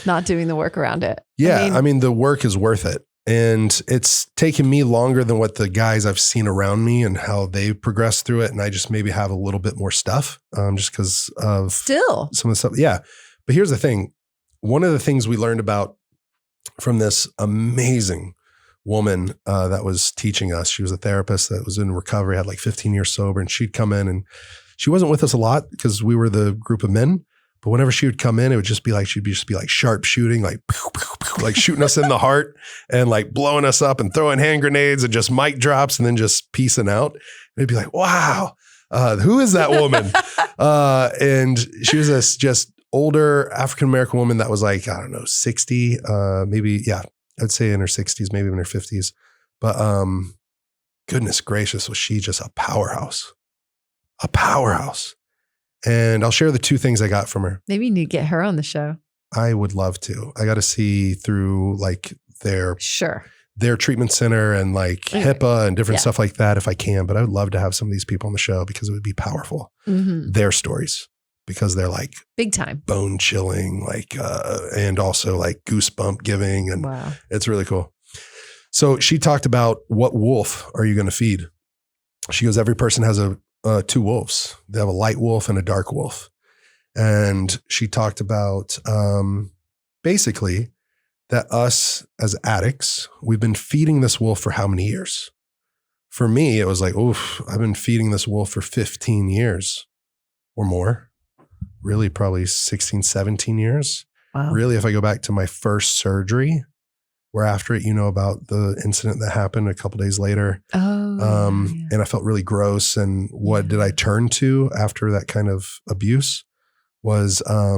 not doing the work around it. Yeah. I mean, the work is worth it. And it's taken me longer than what the guys I've seen around me and how they progressed through it. And I just maybe have a little bit more stuff just because of still some of the stuff. Yeah. But here's the thing. One of the things we learned about from this amazing woman that was teaching us, she was a therapist that was in recovery, had like 15 years sober, and she'd come in and she wasn't with us a lot because we were the group of men. But whenever she would come in, it would just be like, she'd just be like sharp shooting, like, pew, pew, pew, like shooting us in the heart and like blowing us up and throwing hand grenades and just mic drops and then just peacing out. And it'd be like, wow, who is that woman? And she was this just older African-American woman that was like, I don't know, 60, maybe, I'd say in her 60s, maybe in her 50s. But goodness gracious, was she just a powerhouse. And I'll share the two things I got from her. Maybe you need to get her on the show. I would love to. I got to see through like their treatment center and like HIPAA and different stuff like that if I can. But I would love to have some of these people on the show because it would be powerful. Mm-hmm. Their stories, because they're like big time, bone chilling, like and also like goosebump giving, and it's really cool. So she talked about, what wolf are you going to feed? She goes, every person has a two wolves. They have a light wolf and a dark wolf. And she talked about basically that us as addicts, we've been feeding this wolf for how many years? For me, it was like, oof, I've been feeding this wolf for 15 years or more. Really, probably 16, 17 years. Wow. Really, if I go back to my first surgery, where after it, about the incident that happened a couple days later. And I felt really gross. And what did I turn to after that kind of abuse was I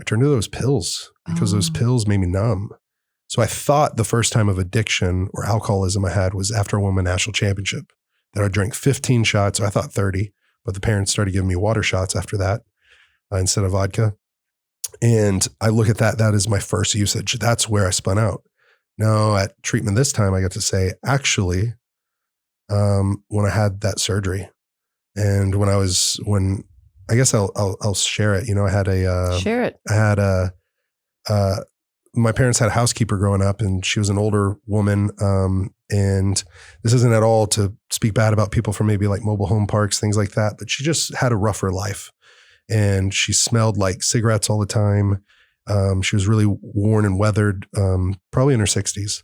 turned to those pills because those pills made me numb. So I thought the first time of addiction or alcoholism I had was after I won my national championship, that I drank 15 shots. I thought 30, but the parents started giving me water shots after that instead of vodka. And I look at that is my first usage. That's where I spun out. Now at treatment this time, I got to say, actually, when I had that surgery and when I guess I'll share it. I had share it. I had my parents had a housekeeper growing up and she was an older woman. And this isn't at all to speak bad about people from maybe like mobile home parks, things like that, but she just had a rougher life and she smelled like cigarettes all the time. She was really worn and weathered, probably in her 60s.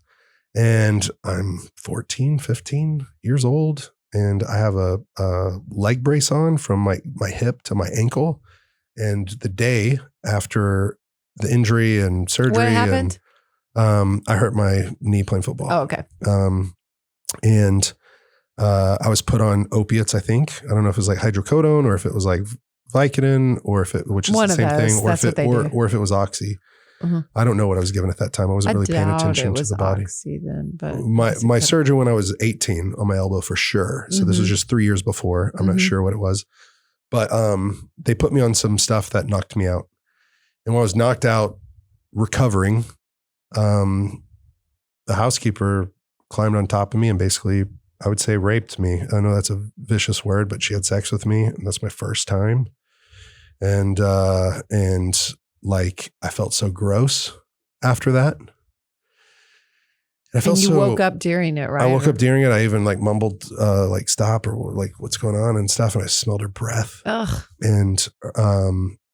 And I'm 14, 15 years old. And I have a leg brace on from my hip to my ankle. And the day after the injury and surgery, what happened? I hurt my knee playing football. Oh, okay. And I was put on opiates, I think. I don't know if it was like hydrocodone or if it was like Vicodin or which is one the same thing, or if it was Oxy. Mm-hmm. I don't know what I was given at that time. I wasn't really paying attention to the body. Oxy then, but my surgery when I was 18 on my elbow for sure. So this was just 3 years before. I'm not sure what it was, but they put me on some stuff that knocked me out. And when I was knocked out, recovering, the housekeeper climbed on top of me and basically, I would say, raped me. I know that's a vicious word, but she had sex with me, and that's my first time. And like I felt so gross after that. And you woke up during it, right? I woke up during it. I even like mumbled like stop or like what's going on and stuff. And I smelled her breath. Ugh. And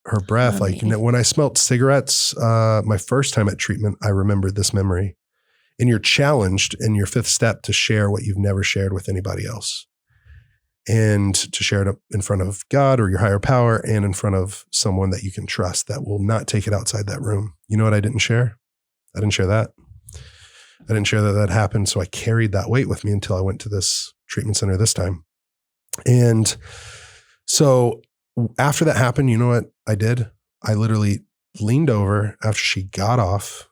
her breath, like when I smelled cigarettes, my first time at treatment, I remembered this memory. And you're challenged in your fifth step to share what you've never shared with anybody else. And to share it up in front of God or your higher power and in front of someone that you can trust that will not take it outside that room. You know what I didn't share? I didn't share that. I didn't share that happened. So I carried that weight with me until I went to this treatment center this time. And so after that happened, you know what I did? I literally leaned over after she got off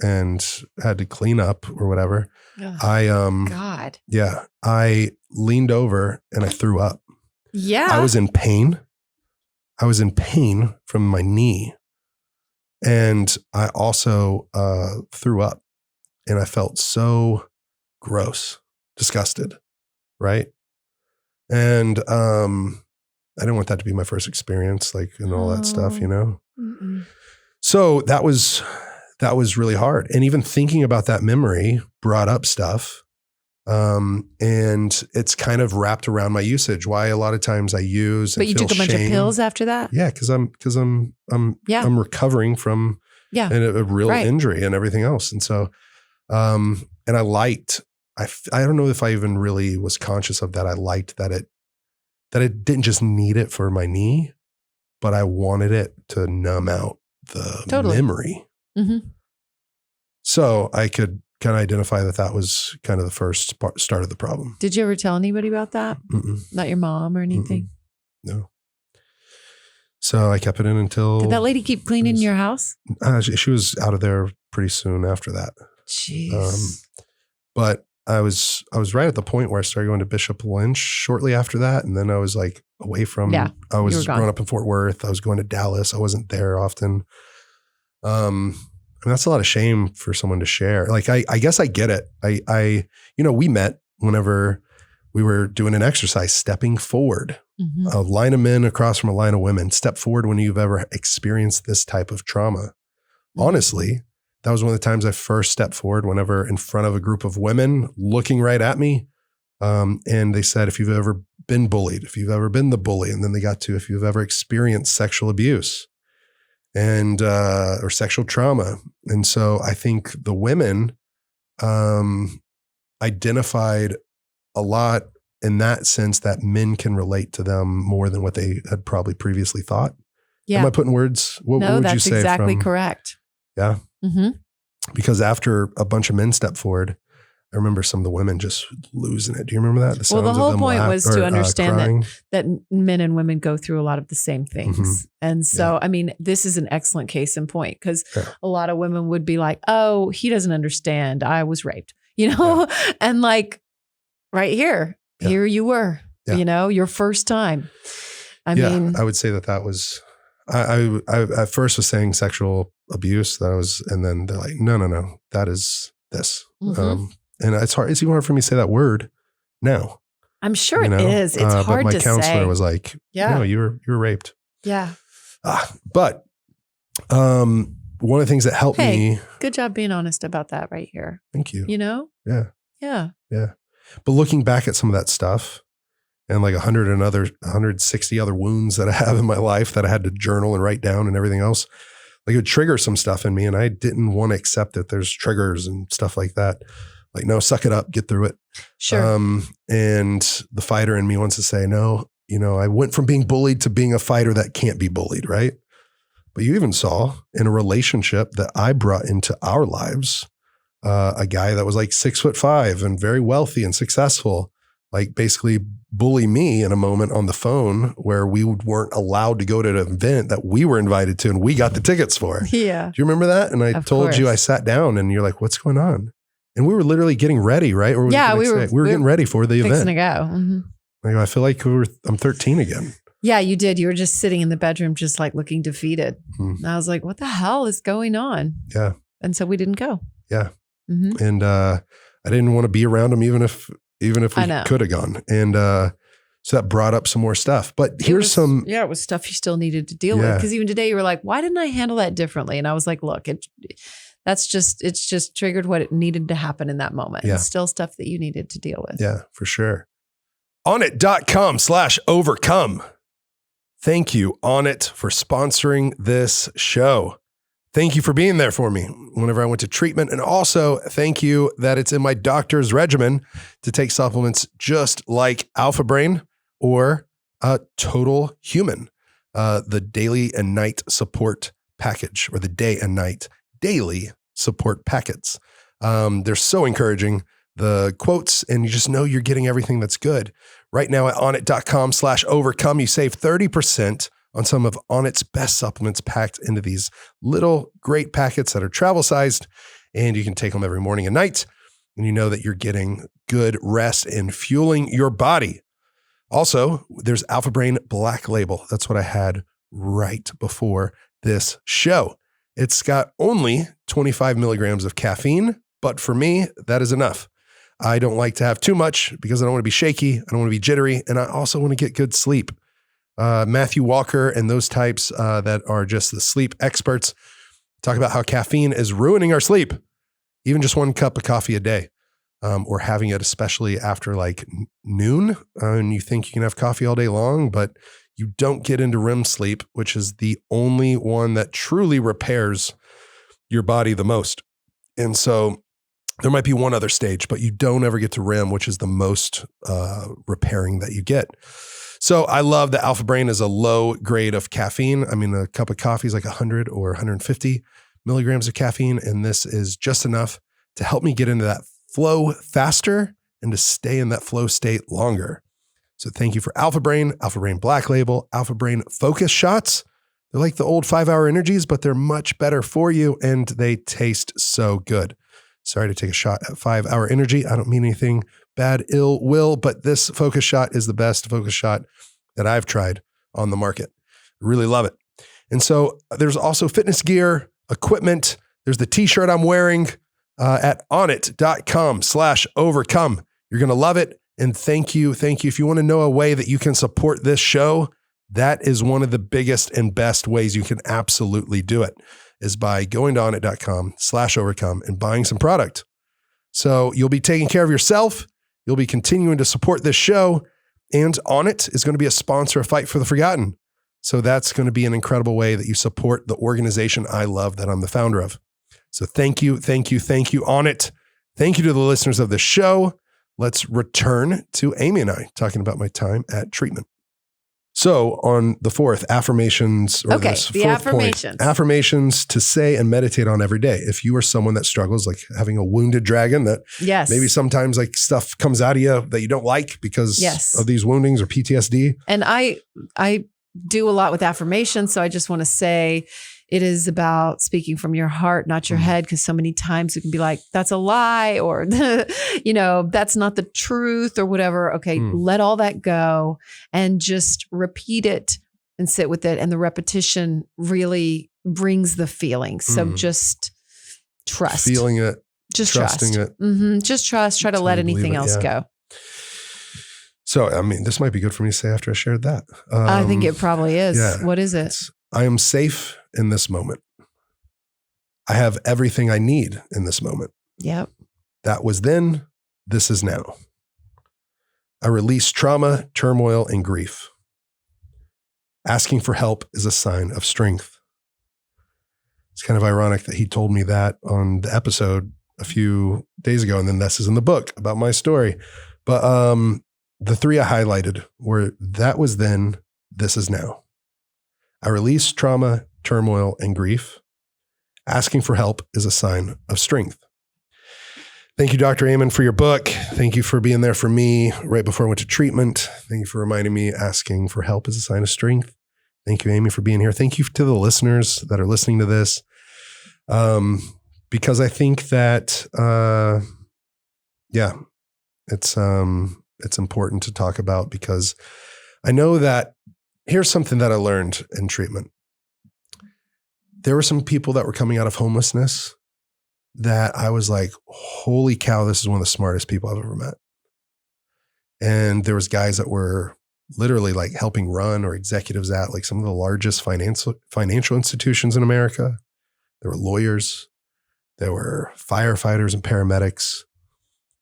and had to clean up or whatever. Oh, God. Yeah. I leaned over and I threw up. Yeah. I was in pain. I was in pain from my knee. And I also threw up and I felt so gross, disgusted. Right. And I didn't want that to be my first experience, like, and all that stuff, Mm-mm. So that was really hard. And even thinking about that memory brought up stuff. And it's kind of wrapped around my usage. Why a lot of times I use. But you took a bunch of pills after that? Yeah. Cause I'm recovering from a real injury and everything else. And so, and I don't know if I even really was conscious of that. I liked that it didn't just need it for my knee, but I wanted it to numb out the memory. Mm-hmm. So I could kind of identify that was kind of the first start of the problem. Did you ever tell anybody about that? Mm-mm. Not your mom or anything? Mm-mm. No. So I kept it in until. Did that lady keep cleaning your house? She was out of there pretty soon after that. Jeez. But I was right at the point where I started going to Bishop Lynch shortly after that. And then I was like away from, I was growing up in Fort Worth. I was going to Dallas. I wasn't there often. And that's a lot of shame for someone to share. Like, I guess I get it. We met whenever we were doing an exercise, stepping forward, a line of men across from a line of women. Step forward when you've ever experienced this type of trauma. Honestly, that was one of the times I first stepped forward whenever in front of a group of women looking right at me. And they said, if you've ever been bullied, if you've ever been the bully, and then they got to, if you've ever experienced sexual abuse and, or sexual trauma. And so I think the women, identified a lot in that sense that men can relate to them more than what they had probably previously thought. Yeah. Am I putting words? What would you say? No, that's exactly correct. Yeah. Mm-hmm. Because after a bunch of men stepped forward, I remember some of the women just losing it. Do you remember that? The whole point was to understand that men and women go through a lot of the same things. Mm-hmm. And so, I mean, this is an excellent case in point because a lot of women would be like, oh, he doesn't understand. I was raped, and like right here you were, your first time. I mean, I would say that was, I at first was saying sexual abuse and then they're like, no, that is this. Mm-hmm. And it's hard. It's even hard for me to say that word now. I'm sure it is. It's hard to say. But my counselor was like, no, you were raped. Yeah. But one of the things that helped me. Good job being honest about that right here. Thank you. Yeah. Yeah. But looking back at some of that stuff and like 160 other wounds that I have in my life that I had to journal and write down and everything else, like it would trigger some stuff in me. And I didn't want to accept that there's triggers and stuff like that. Like, no, suck it up, get through it. Sure. And the fighter in me wants to say, no, I went from being bullied to being a fighter that can't be bullied, right? But you even saw in a relationship that I brought into our lives, a guy that was like 6'5" and very wealthy and successful, like basically bully me in a moment on the phone where we weren't allowed to go to an event that we were invited to and we got the tickets for. Yeah. Do you remember that? And I told you, I sat down and you're like, what's going on? And we were literally getting ready, right? Or we were getting ready for the event. To go. Mm-hmm. I feel like I'm 13 again. Yeah, you did. You were just sitting in the bedroom, just like looking defeated. Mm-hmm. And I was like, what the hell is going on? Yeah. And so we didn't go. Yeah. Mm-hmm. And I didn't want to be around him, even if we could have gone. And so that brought up some more stuff. But it was stuff you still needed to deal with. Because even today you were like, why didn't I handle that differently? And I was like, look, it's just triggered what it needed to happen in that moment. Yeah. It's still stuff that you needed to deal with. Yeah, for sure. Onnit.com/overcome. Thank you, Onnit, for sponsoring this show. Thank you for being there for me whenever I went to treatment. And also thank you that it's in my doctor's regimen to take supplements just like Alpha Brain or Total Human, the daily and night support package, or the day and night daily support packets. They're so encouraging, the quotes, and you just know you're getting everything that's good. Right now at onnit.com/overcome, you save 30% on some of Onnit's best supplements packed into these little great packets that are travel sized, and you can take them every morning and night. And you know that you're getting good rest and fueling your body. Also, there's Alpha Brain Black Label. That's what I had right before this show. It's got only 25 milligrams of caffeine, but for me, that is enough. I don't like to have too much because I don't want to be shaky. I don't want to be jittery. And I also want to get good sleep. Matthew Walker and those types that are just the sleep experts talk about how caffeine is ruining our sleep. Even just 1 cup of coffee a day, or having it especially after like noon, and you think you can have coffee all day long, but you don't get into REM sleep, which is the only one that truly repairs your body the most. And so there might be one other stage, but you don't ever get to REM, which is the most repairing that you get. So I love that Alpha Brain is a low grade of caffeine. I mean, a cup of coffee is like 100 or 150 milligrams of caffeine. And this is just enough to help me get into that flow faster and to stay in that flow state longer. So thank you for Alpha Brain Black Label, Alpha Brain Focus Shots. They're like the old 5-hour energies, but they're much better for you and they taste so good. Sorry to take a shot at 5-hour energy. I don't mean anything bad, ill will, but this focus shot is the best focus shot that I've tried on the market. Really love it. And so there's also fitness gear, equipment. There's the t-shirt I'm wearing at onnit.com/overcome. You're going to love it. And thank you. Thank you. If you want to know a way that you can support this show, that is one of the biggest and best ways you can absolutely do it, is by going to onnit.com/overcome and buying some product. So you'll be taking care of yourself. You'll be continuing to support this show, and on it is going to be a sponsor of Fight for the Forgotten. So that's going to be an incredible way that you support the organization I love that I'm the founder of. So thank you on it. Thank you to the listeners of the show. Let's return to Amy and I talking about my time at treatment. So on the fourth, affirmations, or this the fourth affirmations. point, affirmations to say and meditate on every day. If you are someone that struggles, like having a wounded dragon, that maybe sometimes like stuff comes out of you that you don't like because of these woundings or PTSD. And I do a lot with affirmations. So I just want to say it is about speaking from your heart, not your head, because so many times it can be like, that's a lie, or, that's not the truth or whatever. Okay, let all that go and just repeat it and sit with it. And the repetition really brings the feeling. So just trust. Feeling it. Just trusting trust. it. Just trust. Try to let anything else go. So, I mean, this might be good for me to say after I shared that. I think it probably is. Yeah, what is it? I am safe in this moment. I have everything I need in this moment. Yep. That was then, this is now. I release trauma, turmoil, and grief. Asking for help is a sign of strength. It's kind of ironic that he told me that on the episode a few days ago, and then this is in the book about my story. But the three I highlighted were that was then, this is now. I release trauma, turmoil, and grief. Asking for help is a sign of strength. Thank you, Dr. Amen, for your book. Thank you for being there for me right before I went to treatment. Thank you for reminding me asking for help is a sign of strength. Thank you, Amy, for being here. Thank you to the listeners that are listening to this. Because I think that, it's important to talk about, because I know that here's something that I learned in treatment. There were some people that were coming out of homelessness that I was like, holy cow, this is one of the smartest people I've ever met. And there was guys that were literally like helping run, or executives at like some of the largest financial institutions in America. There were lawyers. There were firefighters and paramedics.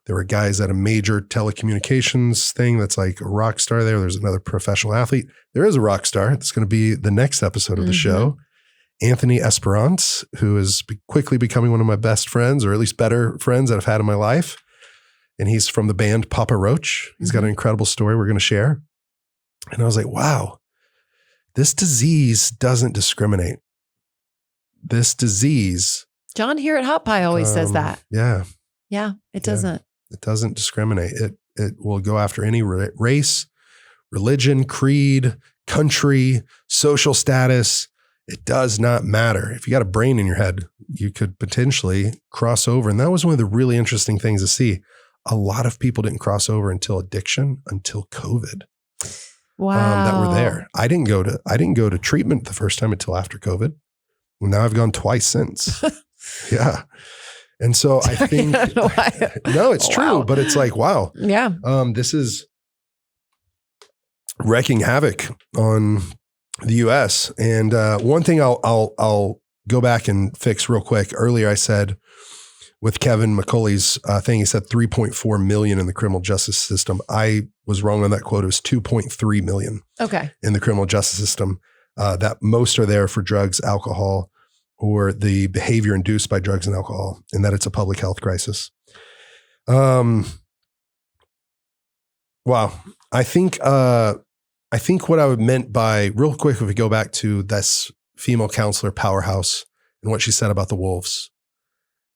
There were guys at a major telecommunications thing that's like a rock star there. There's another professional athlete. There is a rock star. That's going to be the next episode of the show. Anthony Esperance, who is quickly becoming one of my best friends, or at least better friends that I've had in my life. And he's from the band Papa Roach. He's got an incredible story we're going to share. And I was like, wow, this disease doesn't discriminate. This disease. John here at Hot Pie always says that. Yeah. Yeah, it doesn't. It doesn't discriminate. It will go after any race, religion, creed, country, social status. It does not matter. If you got a brain in your head, you could potentially cross over. And that was one of the really interesting things to see. A lot of people didn't cross over until addiction, until COVID. Wow. That were there. I didn't go to treatment the first time until after COVID. Now I've gone twice since. Yeah. And so I think, no, it's true, but it's like, wow. Yeah. This is wreaking havoc on the US. And one thing I'll go back and fix real quick. Earlier I said with Kevin McCauley's thing, he said 3.4 million in the criminal justice system. I was wrong on that quote. It was 2.3 million in the criminal justice system. That most are there for drugs, alcohol, or the behavior induced by drugs and alcohol, and that it's a public health crisis. Wow. I think what I meant by, real quick, if we go back to this female counselor powerhouse and what she said about the wolves,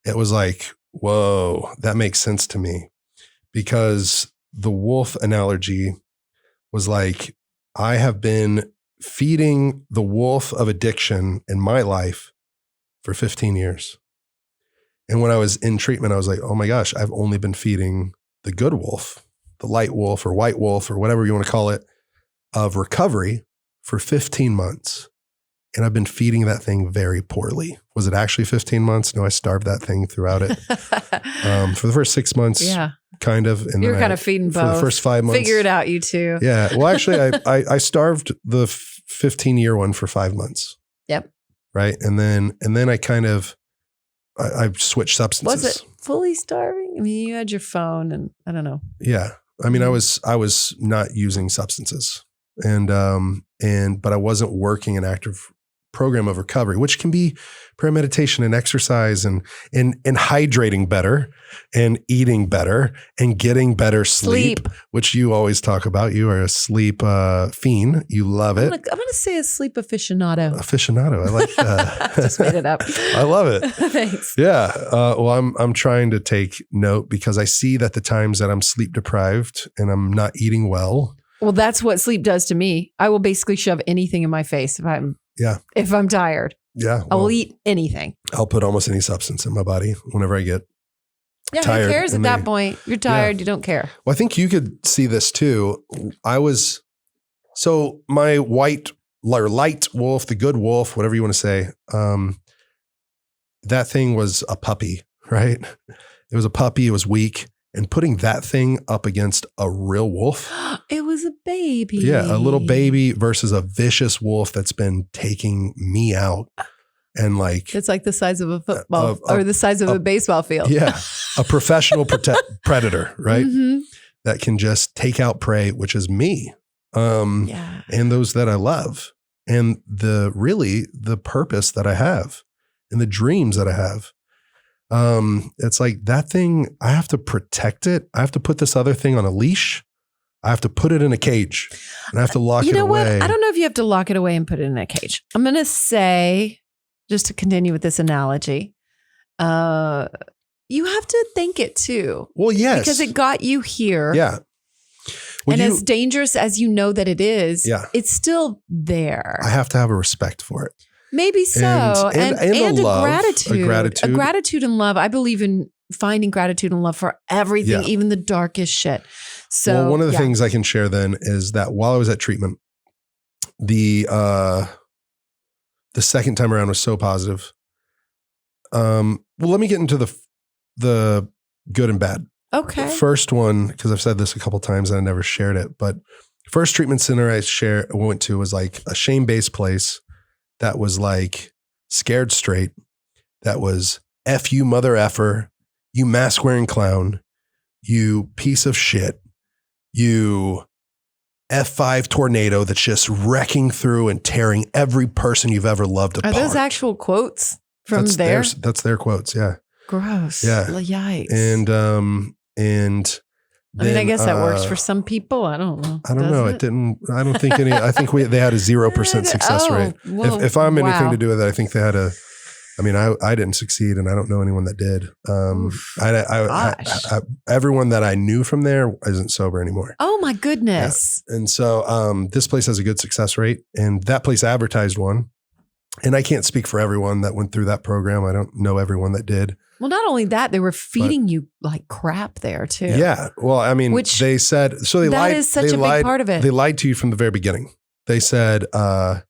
it was like, whoa, that makes sense to me, because the wolf analogy was like, I have been feeding the wolf of addiction in my life for 15 years. And when I was in treatment, I was like, oh my gosh, I've only been feeding the good wolf, the light wolf or white wolf or whatever you want to call it, of recovery for 15 months. And I've been feeding that thing very poorly. Was it actually 15 months? No, I starved that thing throughout it. For the first 6 months, kind of. And you were kind of feeding both. For the first 5 months. Figure it out, you two. Yeah. Well, actually, I starved the 15-year one for 5 months. Yep. Right. And then I kind of I've switched substances. Was it fully starving? I mean, you had your phone and I don't know. Yeah. I mean, I was not using substances but I wasn't working an active program of recovery, which can be prayer, meditation, and exercise and hydrating better and eating better and getting better sleep, which you always talk about. You are a sleep fiend. You love it. I'm going to say a sleep aficionado. Aficionado. I like that. Just made it up. I love it. Thanks. Yeah. Well, I'm trying to take note because I see that the times that I'm sleep deprived and I'm not eating well. Well, that's what sleep does to me. I will basically shove anything in my face if I'm tired. Yeah. Well, I will eat anything. I'll put almost any substance in my body whenever I get tired. Who cares at that point? You're tired. You don't care. Well, I think you could see this too. So my light wolf, the good wolf, whatever you want to say, that thing was a puppy, right? It was a puppy. It was weak. And putting that thing up against a real wolf. It was a baby. Yeah, a little baby versus a vicious wolf that's been taking me out. And like. It's like the size of a football or the size of a baseball field. Yeah, a professional predator, right? Mm-hmm. That can just take out prey, which is me. And those that I love. And the purpose that I have and the dreams that I have. It's like that thing, I have to protect it. I have to put this other thing on a leash. I have to put it in a cage and I have to lock it away. You know what? I don't know if you have to lock it away and put it in a cage. I'm going to say, just to continue with this analogy, you have to think it too. Well, yes. Because it got you here. Yeah. Well, as dangerous as you know that it is, it's still there. I have to have a respect for it. Maybe so. And a love, gratitude. A gratitude and love. I believe in finding gratitude and love for everything, even the darkest shit. So one of the things I can share then is that while I was at treatment, the second time around was so positive. Well, let me get into the good and bad. Okay. The first one, because I've said this a couple times and I never shared it, but first treatment center I went to was like a shame-based place. That was like scared straight. That was F you mother effer, you mask wearing clown, you piece of shit, you F5 tornado that's just wrecking through and tearing every person you've ever loved apart. Are those actual quotes from there? That's their quotes. Yeah. Gross. Yeah. Yikes. And then, I guess that works for some people. I don't know. I don't know. It didn't. I don't think any. I think they had a 0% success rate. Well, if I'm anything to do with it, I think they had a. I mean, I didn't succeed, and I don't know anyone that did. Everyone that I knew from there isn't sober anymore. Oh my goodness! Yeah. And so this place has a good success rate, and that place advertised one. And I can't speak for everyone that went through that program. I don't know everyone that did. Well, not only that, they were feeding you like crap there too. Yeah. Well, I mean, they said, so they lied. That is such a big part of it. They lied to you from the very beginning. They said that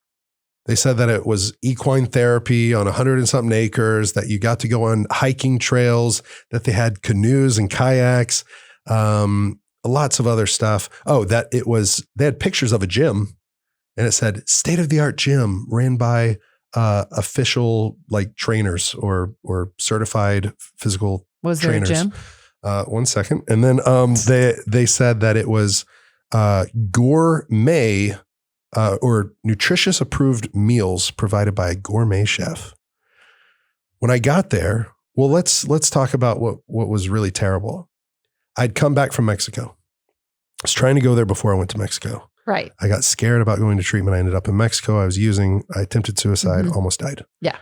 it was equine therapy on 100 and something acres, that you got to go on hiking trails, that they had canoes and kayaks, lots of other stuff. Oh, they had pictures of a gym and it said state-of-the-art gym ran by official like trainers or certified physical trainers. Was there a gym? One second. And then they said that it was gourmet or nutritious approved meals provided by a gourmet chef. When I got there, well, let's talk about what was really terrible. I'd come back from Mexico. I was trying to go there before I went to Mexico. Right. I got scared about going to treatment. I ended up in Mexico. I attempted suicide, almost died. Yeah.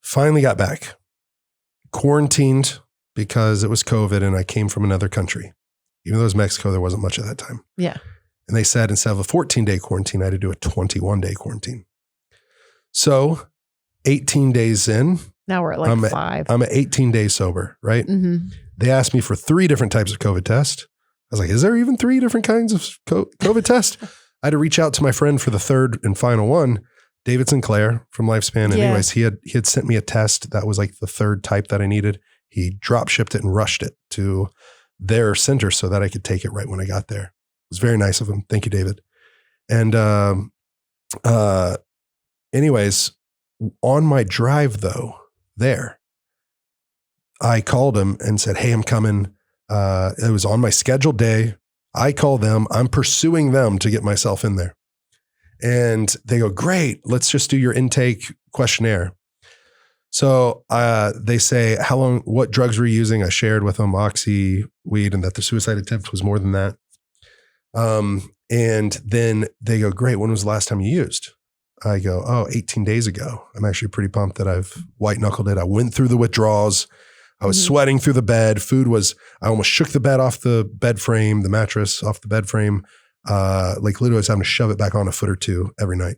Finally got back, quarantined because it was COVID and I came from another country. Even though it was Mexico, there wasn't much at that time. Yeah. And they said instead of a 14-day quarantine, I had to do a 21-day quarantine. So 18 days in. Now we're at like 5. I'm at 18 days sober, right? Mm-hmm. They asked me for 3 different types of COVID tests. I was like, is there even 3 different kinds of COVID tests? I had to reach out to my friend for the third and final one, David Sinclair from Lifespan. And anyways, he had sent me a test that was like the 3rd type that I needed. He drop shipped it and rushed it to their center so that I could take it right when I got there. It was very nice of him. Thank you, David. And anyways, on my drive though, there, I called them and said, hey, I'm coming. It was on my scheduled day. I call them. I'm pursuing them to get myself in there. And they go, great. Let's just do your intake questionnaire. So they say, what drugs were you using? I shared with them oxy, weed, and that the suicide attempt was more than that. And then they go, great. When was the last time you used? I go, 18 days ago. I'm actually pretty pumped that I've white knuckled it. I went through the withdrawals. I was sweating through the bed. I almost shook the bed off the bed frame, the mattress off the bed frame. Like literally I was having to shove it back on a foot or two every night.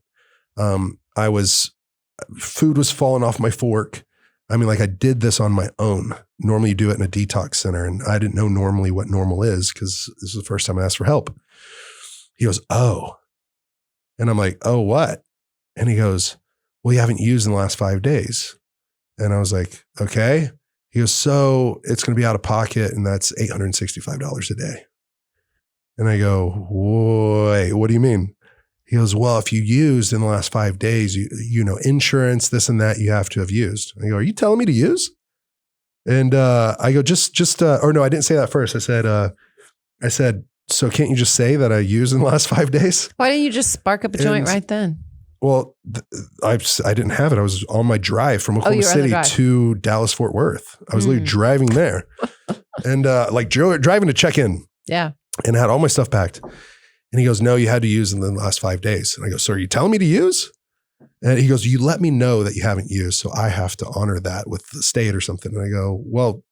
Food was falling off my fork. I mean, like I did this on my own. Normally you do it in a detox center, and I didn't know normally what normal is because this is the first time I asked for help. He goes, oh. And I'm like, oh, what? And he goes, well, you haven't used in the last 5 days. And I was like, okay. He goes, so it's going to be out of pocket, and that's $865 a day. And I go, wait, what do you mean? He goes, well, if you used in the last 5 days, you know, insurance, this and that, you have to have used. I go, are you telling me to use? And I go, or no, I didn't say that first. I said, so can't you just say that I used in the last 5 days? Why didn't you just spark up a joint right then? Well, I didn't have it. I was on my drive from Oklahoma City to Dallas, Fort Worth. I was literally driving there and driving to check in. Yeah. And I had all my stuff packed. And he goes, no, you had to use in the last 5 days. And I go, so are you telling me to use? And he goes, you let me know that you haven't used, so I have to honor that with the state or something. And I go, well,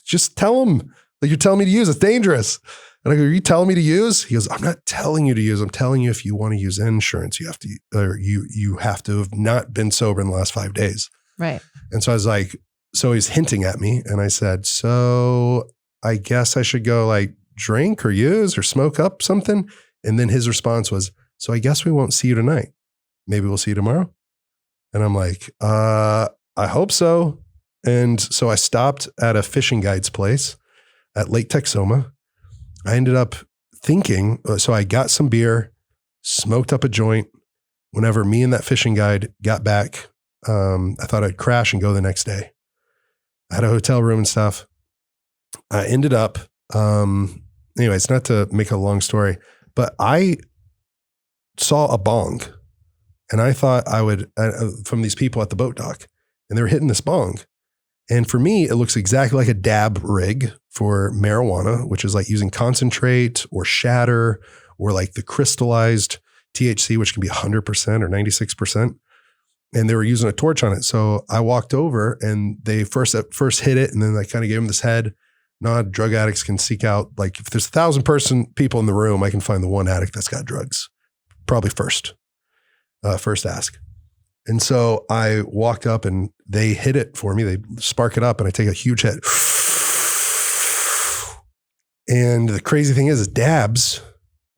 just tell him that you're telling me to use. It's dangerous. And I go, are you telling me to use? He goes, I'm not telling you to use. I'm telling you if you want to use insurance, you have to have not been sober in the last 5 days. Right. And so I was like, so he's hinting at me. And I said, so I guess I should go like drink or use or smoke up something. And then his response was, so I guess we won't see you tonight. Maybe we'll see you tomorrow. And I'm like, I hope so. And so I stopped at a fishing guide's place at Lake Texoma. I ended up thinking, so I got some beer, smoked up a joint. Whenever me and that fishing guide got back, I thought I'd crash and go the next day. I had a hotel room and stuff. I ended up, anyways, not to make a long story, but I saw a bong and I thought I would, from these people at the boat dock, and they were hitting this bong. And for me, it looks exactly like a dab rig for marijuana, which is like using concentrate or shatter or like the crystallized THC, which can be 100% or 96%. And they were using a torch on it. So I walked over and they first hit it. And then I kind of gave them this head nod. Drug addicts can seek out, like if there's 1,000 people in the room, I can find the one addict that's got drugs. Probably first ask. And so I walked up and they hit it for me. They spark it up and I take a huge hit. And the crazy thing is dabs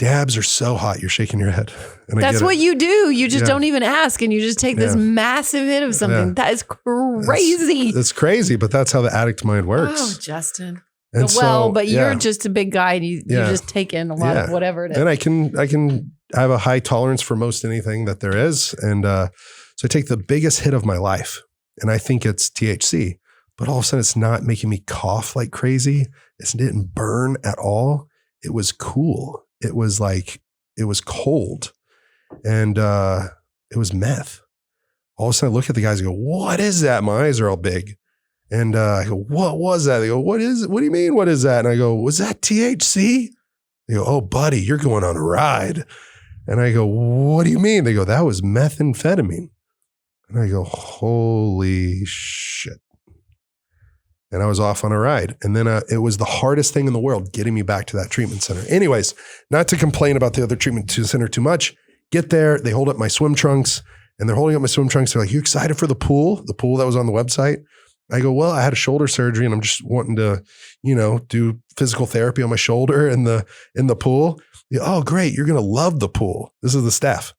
are so hot. You're shaking your head. And that's what you do. You just don't even ask. And you just take this massive hit of something. That is crazy. That's crazy, but that's how the addict mind works. Oh, Justin. And but you're just a big guy and you just take in a lot of whatever it is. And I can have a high tolerance for most anything that there is. And so I take the biggest hit of my life and I think it's THC, but all of a sudden it's not making me cough like crazy. It didn't burn at all. It was cool. It was cold and it was meth. All of a sudden I look at the guys and go, what is that? My eyes are all big. And I go, what was that? They go, what is it? What do you mean? What is that? And I go, was that THC? They go, oh, buddy, you're going on a ride. And I go, what do you mean? They go, that was methamphetamine. And I go, holy shit. And I was off on a ride. And then it was the hardest thing in the world getting me back to that treatment center. Anyways, not to complain about the other treatment center too much. Get there. They hold up my swim trunks and they're holding up my swim trunks. They're like, you excited for the pool that was on the website? I go, well, I had a shoulder surgery and I'm just wanting to, do physical therapy on my shoulder in the pool. Go, oh, great. You're going to love the pool. This is the staff.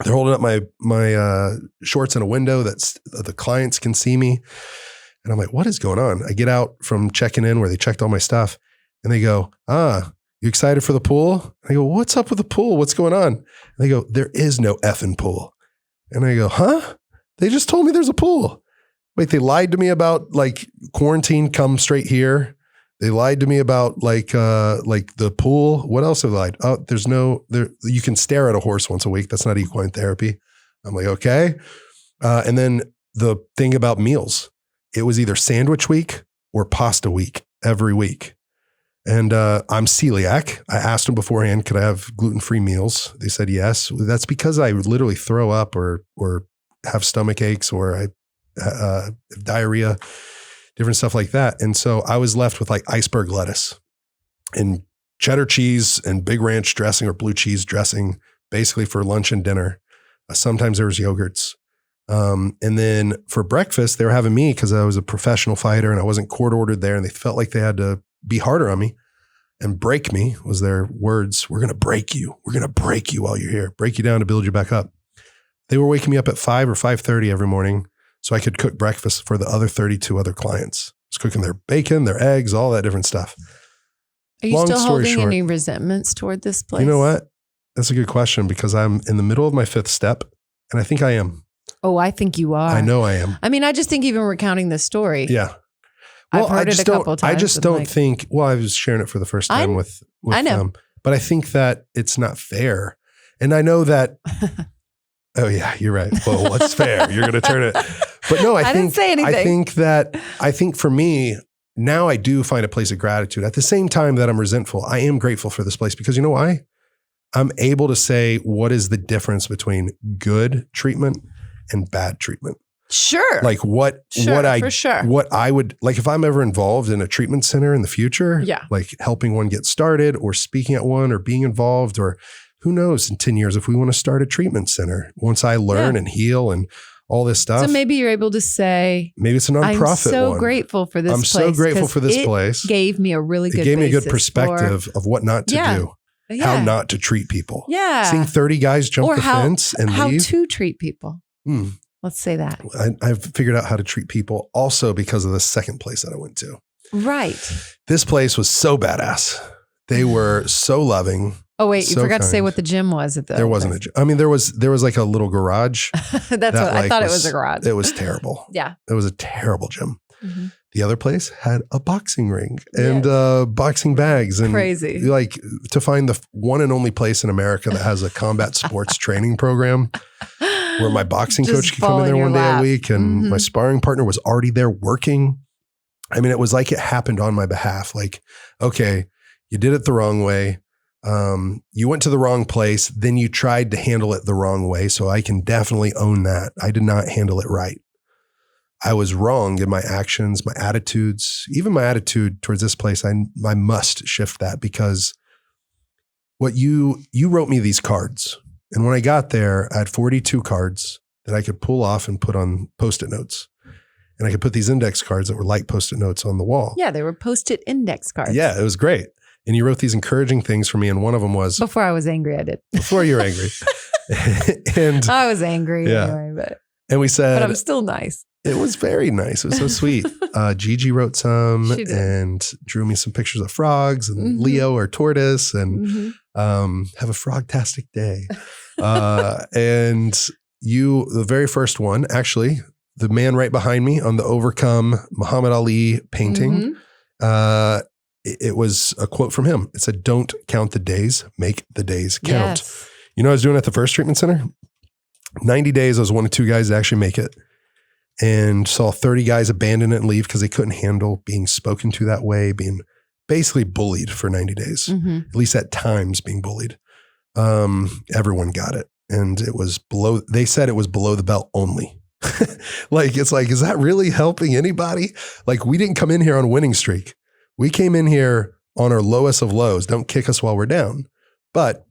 They're holding up my shorts in a window that the clients can see me. And I'm like, what is going on? I get out from checking in where they checked all my stuff and they go, you excited for the pool? I go, what's up with the pool? What's going on? And they go, there is no effing pool. And I go, huh? They just told me there's a pool. Wait, they lied to me about like quarantine, come straight here. They lied to me about like the pool. What else have they lied? Oh, you can stare at a horse once a week. That's not equine therapy. I'm like, okay. And then the thing about meals, it was either sandwich week or pasta week every week. And I'm celiac. I asked them beforehand, could I have gluten-free meals? They said yes. That's because I would literally throw up or have stomach aches or I diarrhea, different stuff like that. And so I was left with like iceberg lettuce and cheddar cheese and big ranch dressing or blue cheese dressing, basically for lunch and dinner. Sometimes there was yogurts. And then for breakfast, they were having me because I was a professional fighter and I wasn't court ordered there. And they felt like they had to be harder on me and break me was their words. We're going to break you. We're going to break you while you're here, break you down to build you back up. They were waking me up at 5 or 5:30 every morning so I could cook breakfast for the other 32 other clients. I was cooking their bacon, their eggs, all that different stuff. Are you still holding any resentments toward this place? You know what? That's a good question because I'm in the middle of my 5th step and I think I am. Oh, I think you are. I know I am. I mean, I just think even recounting this story. Yeah. Well, I've heard it a couple of times. I just don't think, I was sharing it for the first time with them, but I think that it's not fair. And I know that, oh yeah, you're right. Well, what's fair? You're going to turn it. But no, I didn't say anything. I think for me, now I do find a place of gratitude. At the same time that I'm resentful, I am grateful for this place because you know why? I'm able to say, what is the difference between good treatment and bad treatment? Sure. Like what I would like if I'm ever involved in a treatment center in the future, like helping one get started or speaking at one or being involved, or who knows in 10 years if we want to start a treatment center once I learn and heal and all this stuff. So maybe you're able to say, maybe it's a nonprofit. I'm so grateful for this place. I'm so grateful for this place. Gave me a really good. It gave me a good perspective of what not to do. How not to treat people. Yeah. Seeing 30 guys jump the fence and leave. How to treat people. Let's say that. I've figured out how to treat people also because of the second place that I went to. Right. This place was so badass. They were so loving. Oh, wait, you forgot to say what the gym was at the. There wasn't a gym. I mean, there was like a little garage. That's what I thought it was a garage. It was terrible. Yeah. It was a terrible gym. Mm-hmm. The other place had a boxing ring and boxing bags and crazy. Like to find the one and only place in America that has a combat sports training program where my boxing coach could come in there one day a week and my sparring partner was already there working. I mean, it was like it happened on my behalf. Like, okay, you did it the wrong way. You went to the wrong place. Then you tried to handle it the wrong way. So I can definitely own that. I did not handle it right. I was wrong in my actions, my attitudes, even my attitude towards this place. I must shift that because what you wrote me these cards. And when I got there, I had 42 cards that I could pull off and put on Post-it notes. And I could put these index cards that were like Post-it notes on the wall. Yeah, they were Post-it index cards. Yeah, it was great. And you wrote these encouraging things for me. And one of them was... Before I was angry, I did. Before you were angry. And I was angry anyway, but... And we said... But I'm still nice. It was very nice. It was so sweet. Gigi wrote some and drew me some pictures of frogs and Leo or tortoise and have a frog-tastic day. And you, the very first one, actually, the man right behind me on the Overcome Muhammad Ali painting, it was a quote from him. It said, "Don't count the days, make the days count." Yes. You know what I was doing at the first treatment center? 90 days, I was one of 2 guys to actually make it. And saw 30 guys abandon it and leave because they couldn't handle being spoken to that way, being basically bullied for 90 days, at least at times being bullied. Everyone got it. And it was they said it was below the belt only. It's like, is that really helping anybody? Like we didn't come in here on a winning streak. We came in here on our lowest of lows. Don't kick us while we're down. But,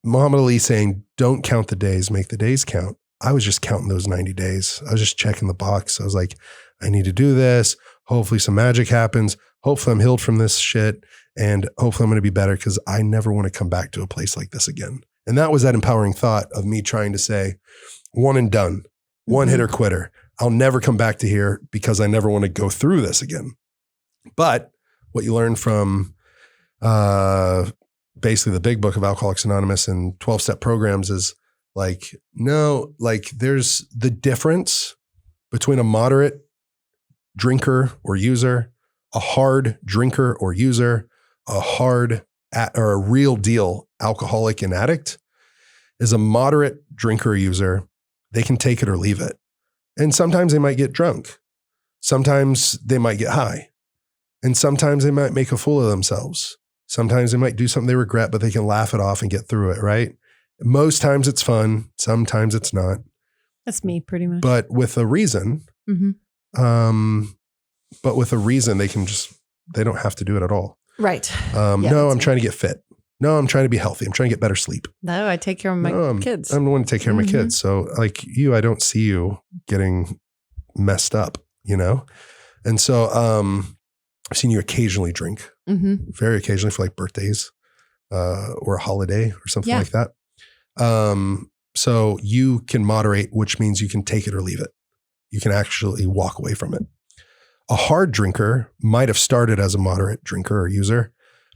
Muhammad Ali saying, don't count the days, make the days count. I was just counting those 90 days. I was just checking the box. I was like, I need to do this. Hopefully some magic happens. Hopefully I'm healed from this shit. And hopefully I'm going to be better because I never want to come back to a place like this again. And that was that empowering thought of me trying to say, one and done, one hitter quitter. I'll never come back to here because I never want to go through this again. But what you learn from basically the big book of Alcoholics Anonymous and 12-step programs is Like, no, like there's the difference between a moderate drinker or user, a hard drinker or user, a hard or a real deal alcoholic and addict is a moderate drinker or user. They can take it or leave it. And sometimes they might get drunk. Sometimes they might get high. And sometimes they might make a fool of themselves. Sometimes they might do something they regret, but they can laugh it off and get through it, right? Most times it's fun. Sometimes it's not. That's me pretty much. But with a reason, but with a reason, they don't have to do it at all. Right. No, I'm trying to get fit. No, I'm trying to be healthy. I'm trying to get better sleep. No, I take care of my kids. I'm the one to take care of my kids. So like you, I don't see you getting messed up, you know? And so I've seen you occasionally drink, very occasionally for like birthdays or a holiday or something like that. So you can moderate, which means you can take it or leave it. You can actually walk away from it. A hard drinker might have started as a moderate drinker or user,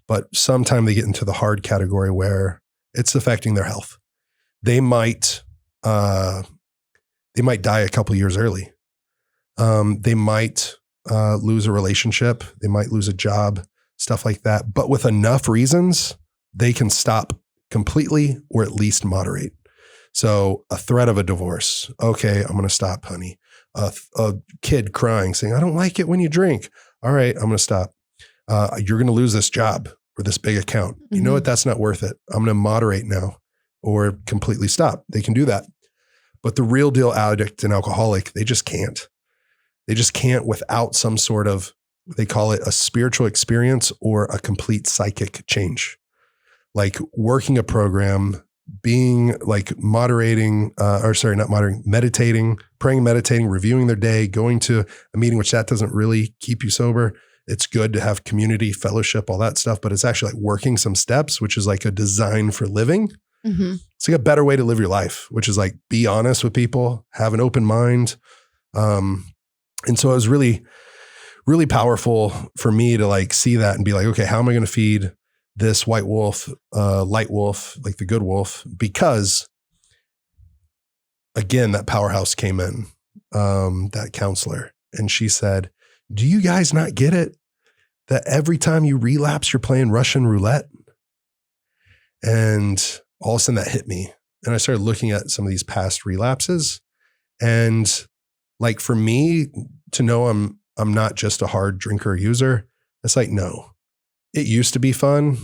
but sometime they get into the hard category where it's affecting their health. They might die a couple years early. They might lose a relationship. They might lose a job, stuff like that. But with enough reasons, they can stop completely or at least moderate. So a threat of a divorce. Okay, I'm going to stop, honey. A kid crying, saying, I don't like it when you drink. All right, I'm going to stop. You're going to lose this job or this big account. You know what? That's not worth it. I'm going to moderate now or completely stop. They can do that. But the real deal addict and alcoholic, they just can't. They just can't without some sort of, they call it a spiritual experience or a complete psychic change. Like working a program, being like meditating, praying, meditating, reviewing their day, going to a meeting, which that doesn't really keep you sober. It's good to have community, fellowship, all that stuff, but it's actually like working some steps, which is like a design for living. It's like a better way to live your life, which is like, be honest with people, have an open mind. And so it was really, really powerful for me to like see that and be like, okay, how am I going to feed this white wolf, light wolf, like the good wolf? Because again, that powerhouse came in, that counselor, and she said, do you guys not get it that every time you relapse, you're playing Russian roulette? And all of a sudden that hit me. And I started looking at some of these past relapses. And like for me to know I'm not just a hard drinker or user, it's like, no, it used to be fun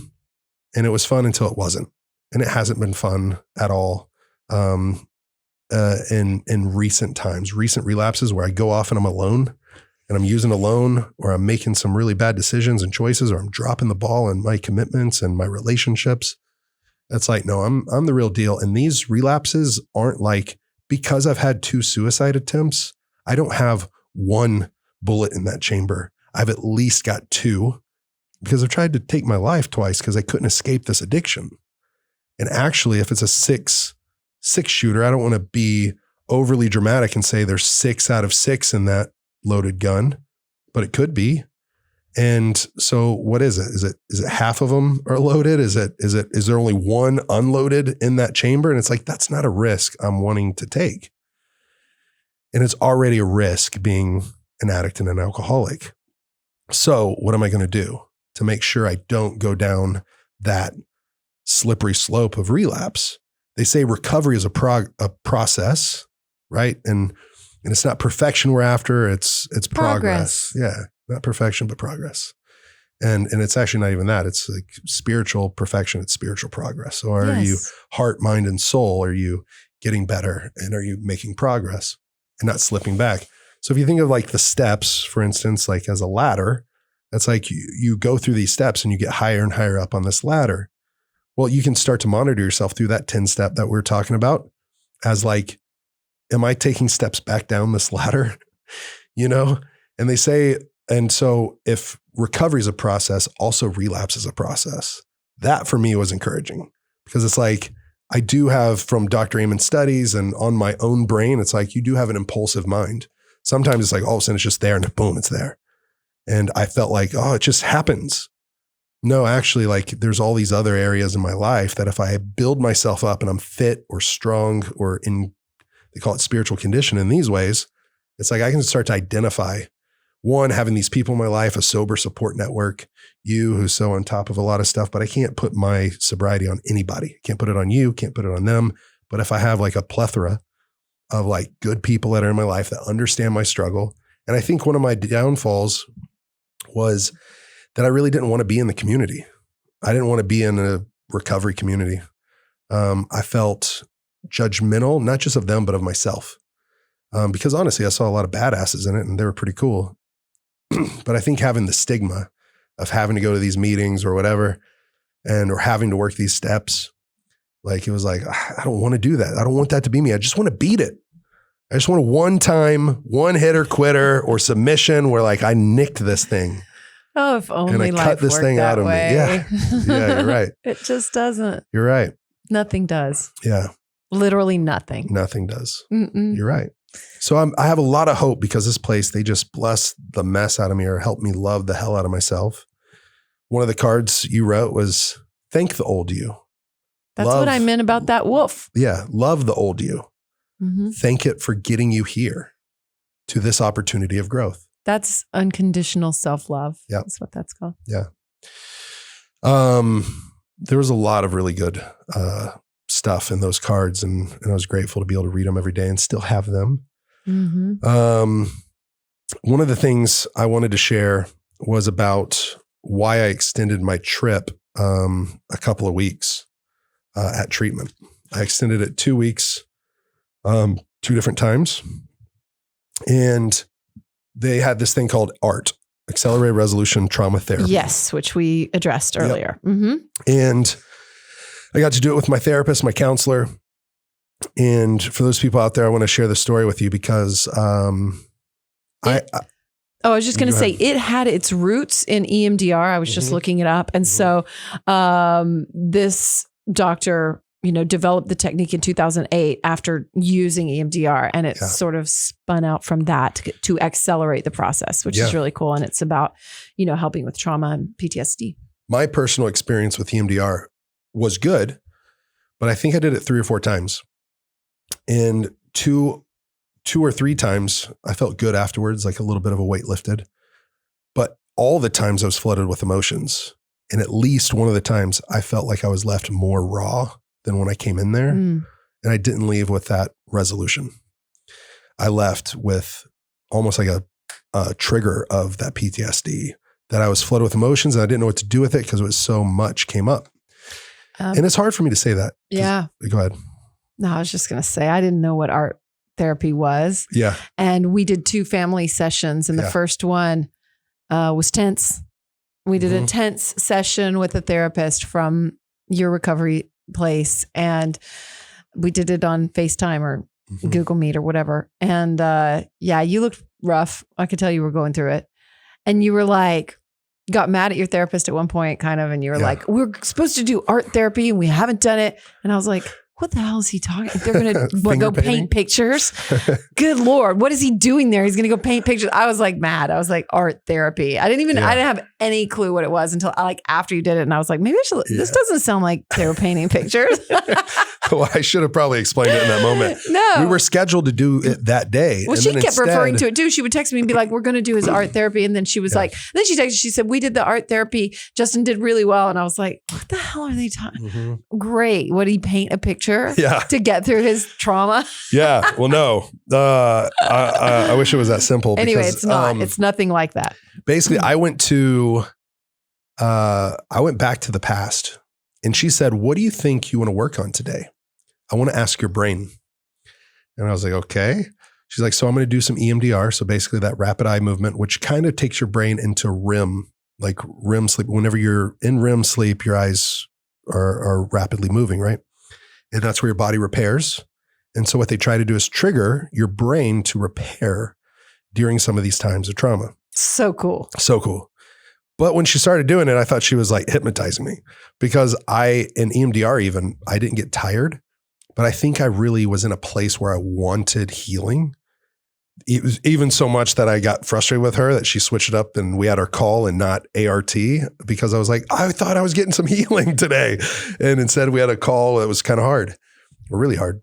and it was fun until it wasn't. And it hasn't been fun at all in recent times, recent relapses where I go off and I'm alone and I'm using alone, or I'm making some really bad decisions and choices, or I'm dropping the ball in my commitments and my relationships. It's like, no, I'm the real deal. And these relapses aren't like, because I've had 2 suicide attempts, I don't have 1 bullet in that chamber. I've at least got 2 because I've tried to take my life twice because I couldn't escape this addiction. And actually, if it's a 6 shooter, I don't want to be overly dramatic and say there's 6 out of 6 in that loaded gun, but it could be. And so what is it? Is it half of them are loaded? Is there only 1 unloaded in that chamber? And it's like, that's not a risk I'm wanting to take. And it's already a risk being an addict and an alcoholic. So what am I going to do to make sure I don't go down that slippery slope of relapse? They say recovery is a process, right? And it's not perfection we're after, it's progress. Yeah, not perfection, but progress. And it's actually not even that. It's like spiritual perfection. It's spiritual progress. So are you heart, mind, and soul? Are you getting better? And are you making progress and not slipping back? So if you think of like the steps, for instance, like as a ladder, that's like you go through these steps and you get higher and higher up on this ladder. Well, you can start to monitor yourself through that 10 step that we're talking about as like, am I taking steps back down this ladder? You know? And they say, and so if recovery is a process, also relapse is a process. That for me was encouraging because it's like, I do have from Dr. Amon's studies and on my own brain, it's like, you do have an impulsive mind. Sometimes it's like, all of a sudden it's just there and boom, it's there. And I felt like, oh, it just happens. No, actually, like there's all these other areas in my life that if I build myself up and I'm fit or strong or they call it spiritual condition in these ways, it's like I can start to identify, one, having these people in my life, a sober support network, you who's so on top of a lot of stuff, but I can't put my sobriety on anybody. Can't put it on you, can't put it on them. But if I have like a plethora of like good people that are in my life that understand my struggle. And I think one of my downfalls was that I really didn't want to be in the community. I didn't want to be in a recovery community. I felt judgmental, not just of them, but of myself. Because honestly, I saw a lot of badasses in it and they were pretty cool. But I think having the stigma of having to go to these meetings or whatever, or having to work these steps, like it was like, I don't want to do that. I don't want that to be me. I just want to beat it. I just want a one hitter quitter or submission where like I nicked this thing. Oh, if only and I life cut this worked thing that out of way. me. Yeah, you're right. It just doesn't. You're right. Nothing does. Yeah. Literally nothing. Nothing does. Mm-mm. You're right. So I have a lot of hope because this place, they just bless the mess out of me or help me love the hell out of myself. One of the cards you wrote was, thank the old you. That's what I meant about that wolf. Yeah. Love the old you. Mm-hmm. Thank it for getting you here to this opportunity of growth. That's unconditional self-love. Yeah. That's what that's called. Yeah. There was a lot of really good stuff in those cards and I was grateful to be able to read them every day and still have them. Mm-hmm. One of the things I wanted to share was about why I extended my trip a couple of weeks at treatment. I extended it 2 weeks, 2 different times. And they had this thing called ART, Accelerated Resolution Trauma Therapy. Yes, which we addressed earlier. Yep. Mm-hmm. And I got to do it with my therapist, my counselor. And for those people out there, I want to share the story with you because I was just going to say it had its roots in EMDR. I was just looking it up. And so this doctor, developed the technique in 2008 after using EMDR, and it sort of spun out from that to accelerate the process, which is really cool. And it's about, helping with trauma and PTSD. My personal experience with EMDR was good, but I think I did it 3 or 4 times. And two or three times I felt good afterwards, like a little bit of a weight lifted. But all the times I was flooded with emotions. And at least one of the times I felt like I was left more raw than when I came in there. And I didn't leave with that resolution. I left with almost like a trigger of that PTSD, that I was flooded with emotions and I didn't know what to do with it because it was so much came up. And it's hard for me to say that. Yeah. Go ahead. No, I was just going to say, I didn't know what art therapy was. Yeah. And we did 2 family sessions. And the first one was tense. We did a tense session with a therapist from your recovery place. And we did it on FaceTime or Google Meet or whatever. And you looked rough. I could tell you were going through it. And you were like, got mad at your therapist at one point, kind of. And you were like, we're supposed to do art therapy and we haven't done it. And I was like, what the hell is he talking? They're going to go paint pictures. Good Lord. What is he doing there? He's going to go paint pictures. I was like mad. I was like, art therapy. I didn't have any clue what it was until after you did it. And I was like, maybe I should, this doesn't sound like they were painting pictures. Well, I should have probably explained it in that moment. No. We were scheduled to do it that day. Well, she kept referring to it too. She would text me and be like, we're going to do his art therapy. And then she was like, then she texted, she said, we did the art therapy. Justin did really well. And I was like, what the hell are they talking? Great. Would he paint a picture to get through his trauma? Yeah. Well, no. I wish it was that simple. Anyway, it's not. It's nothing like that. Basically, I went back to the past and she said, what do you think you want to work on today? I want to ask your brain. And I was like, okay. She's like, so I'm going to do some EMDR. So basically that rapid eye movement, which kind of takes your brain into REM, like REM sleep. Whenever you're in REM sleep, your eyes are rapidly moving, right? And that's where your body repairs. And so what they try to do is trigger your brain to repair during some of these times of trauma. So cool. So cool. But when she started doing it, I thought she was like hypnotizing me because in EMDR even, I didn't get tired. But I think I really was in a place where I wanted healing it was even so much that I got frustrated with her that she switched it up and we had our call and not ART, because I was like, I thought I was getting some healing today. And instead we had a call that was kind of hard, or really hard.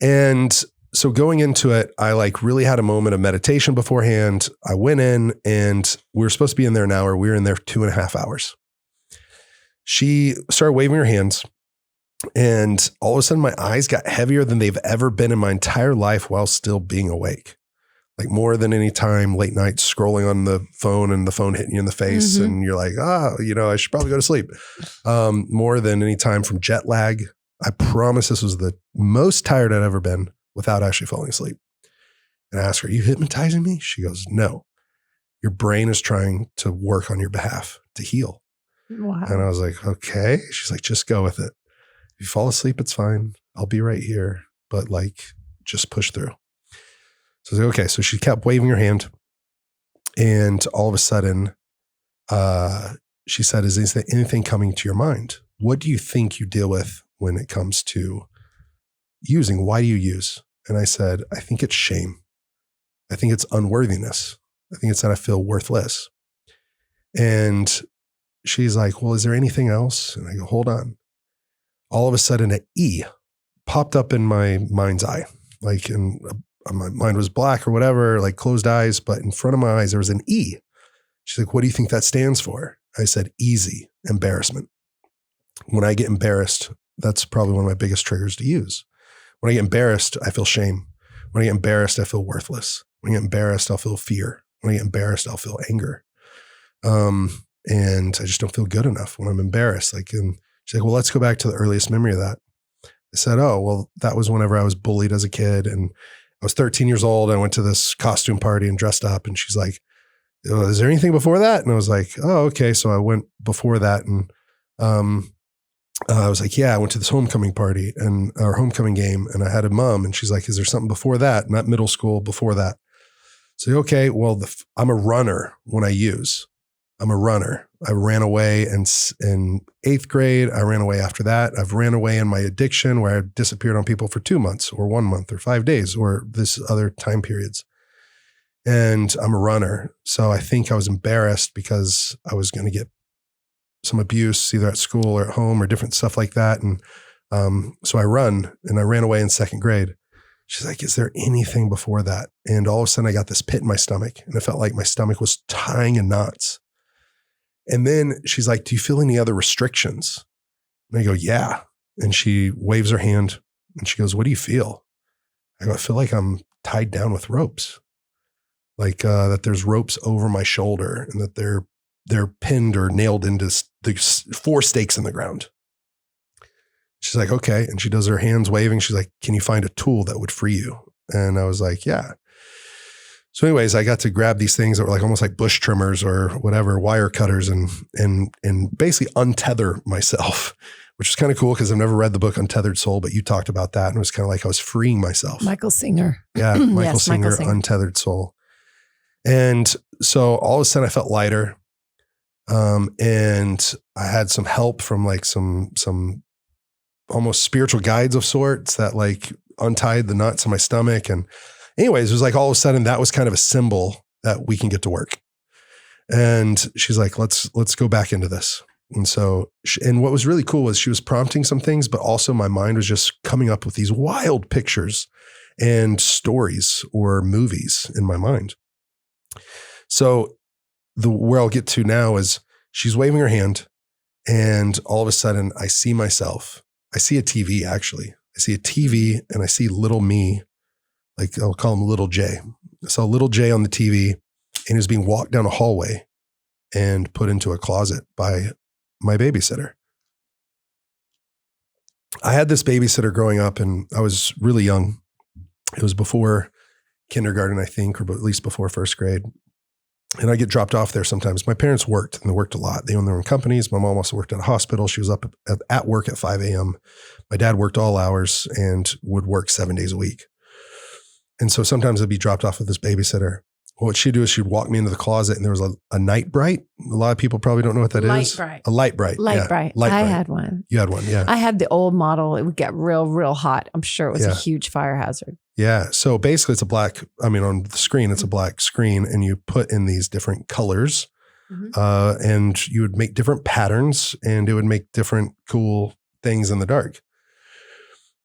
And so going into it, I like really had a moment of meditation beforehand. I went in and we were supposed to be in there an hour. We were in there 2.5 hours. She started waving her hands. And all of a sudden my eyes got heavier than they've ever been in my entire life while still being awake. Like more than any time late night scrolling on the phone and the phone hitting you in the face. Mm-hmm. And you're like, I should probably go to sleep. More than any time from jet lag. I promise this was the most tired I'd ever been without actually falling asleep. And I asked her, are you hypnotizing me? She goes, no, your brain is trying to work on your behalf to heal. Wow. And I was like, okay. She's like, just go with it. If you fall asleep, it's fine. I'll be right here. But like, just push through. So I was like, okay. So she kept waving her hand. And all of a sudden, she said, is there anything coming to your mind? What do you think you deal with when it comes to using? Why do you use? And I said, I think it's shame. I think it's unworthiness. I think it's that I feel worthless. And she's like, well, is there anything else? And I go, hold on. All of a sudden an E popped up in my mind's eye. Like my mind was black or whatever, like closed eyes, but in front of my eyes, there was an E. She's like, what do you think that stands for? I said, easy, embarrassment. When I get embarrassed, that's probably one of my biggest triggers to use. When I get embarrassed, I feel shame. When I get embarrassed, I feel worthless. When I get embarrassed, I'll feel fear. When I get embarrassed, I'll feel anger. And I just don't feel good enough when I'm embarrassed. And she's like, well, let's go back to the earliest memory of that. I said, oh, well, that was whenever I was bullied as a kid. And I was 13 years old. I went to this costume party and dressed up. And she's like, oh, is there anything before that? And I was like, oh, okay. So I went before that. And I was like, yeah, I went to this homecoming party and our homecoming game. And I had a mom. And she's like, is there something before that? Not middle school, before that. So, okay, well, I'm a runner when I use. I'm a runner. I ran away in 8th grade. I ran away after that. I've ran away in my addiction where I disappeared on people for 2 months or 1 month or 5 days or this other time periods. And I'm a runner. So I think I was embarrassed because I was going to get some abuse either at school or at home or different stuff like that. And so I ran away in 2nd grade. She's like, is there anything before that? And all of a sudden I got this pit in my stomach and it felt like my stomach was tying in knots. And then she's like, do you feel any other restrictions? And I go, yeah. And she waves her hand and she goes, what do you feel? I go, I feel like I'm tied down with ropes. Like that there's ropes over my shoulder and that they're pinned or nailed into the 4 stakes in the ground. She's like, okay. And she does her hands waving. She's like, can you find a tool that would free you? And I was like, yeah. So anyways, I got to grab these things that were like almost like bush trimmers or whatever, wire cutters and basically untether myself, which is kind of cool because I've never read the book Untethered Soul, but you talked about that. And it was kind of like I was freeing myself. Michael Singer. Yeah. Michael Singer, Untethered Soul. And so all of a sudden I felt lighter. And I had some help from like some almost spiritual guides of sorts that like untied the knots in my stomach. And anyways, it was like all of a sudden that was kind of a symbol that we can get to work. And she's like, let's go back into this. And so, and what was really cool was she was prompting some things, but also my mind was just coming up with these wild pictures and stories or movies in my mind. So where I'll get to now is she's waving her hand and all of a sudden I see myself. I see a TV actually. I see a TV and I see little me, like I'll call him little J. I saw little J on the TV and he was being walked down a hallway and put into a closet by my babysitter. I had this babysitter growing up and I was really young. It was before kindergarten, I think, or at least before 1st grade. And I get dropped off there sometimes. My parents worked and they worked a lot. They owned their own companies. My mom also worked at a hospital. She was up at work at 5 a.m. My dad worked all hours and would work 7 days a week. And so sometimes I'd be dropped off with this babysitter. What she'd do is she'd walk me into the closet and there was a night bright. A lot of people probably don't know what that is. Bright. A light bright. Light bright. I had one. You had one, yeah. I had the old model. It would get real, real hot. I'm sure it was a huge fire hazard. Yeah. So basically it's on the screen, it's a black screen and you put in these different colors and you would make different patterns and it would make different cool things in the dark.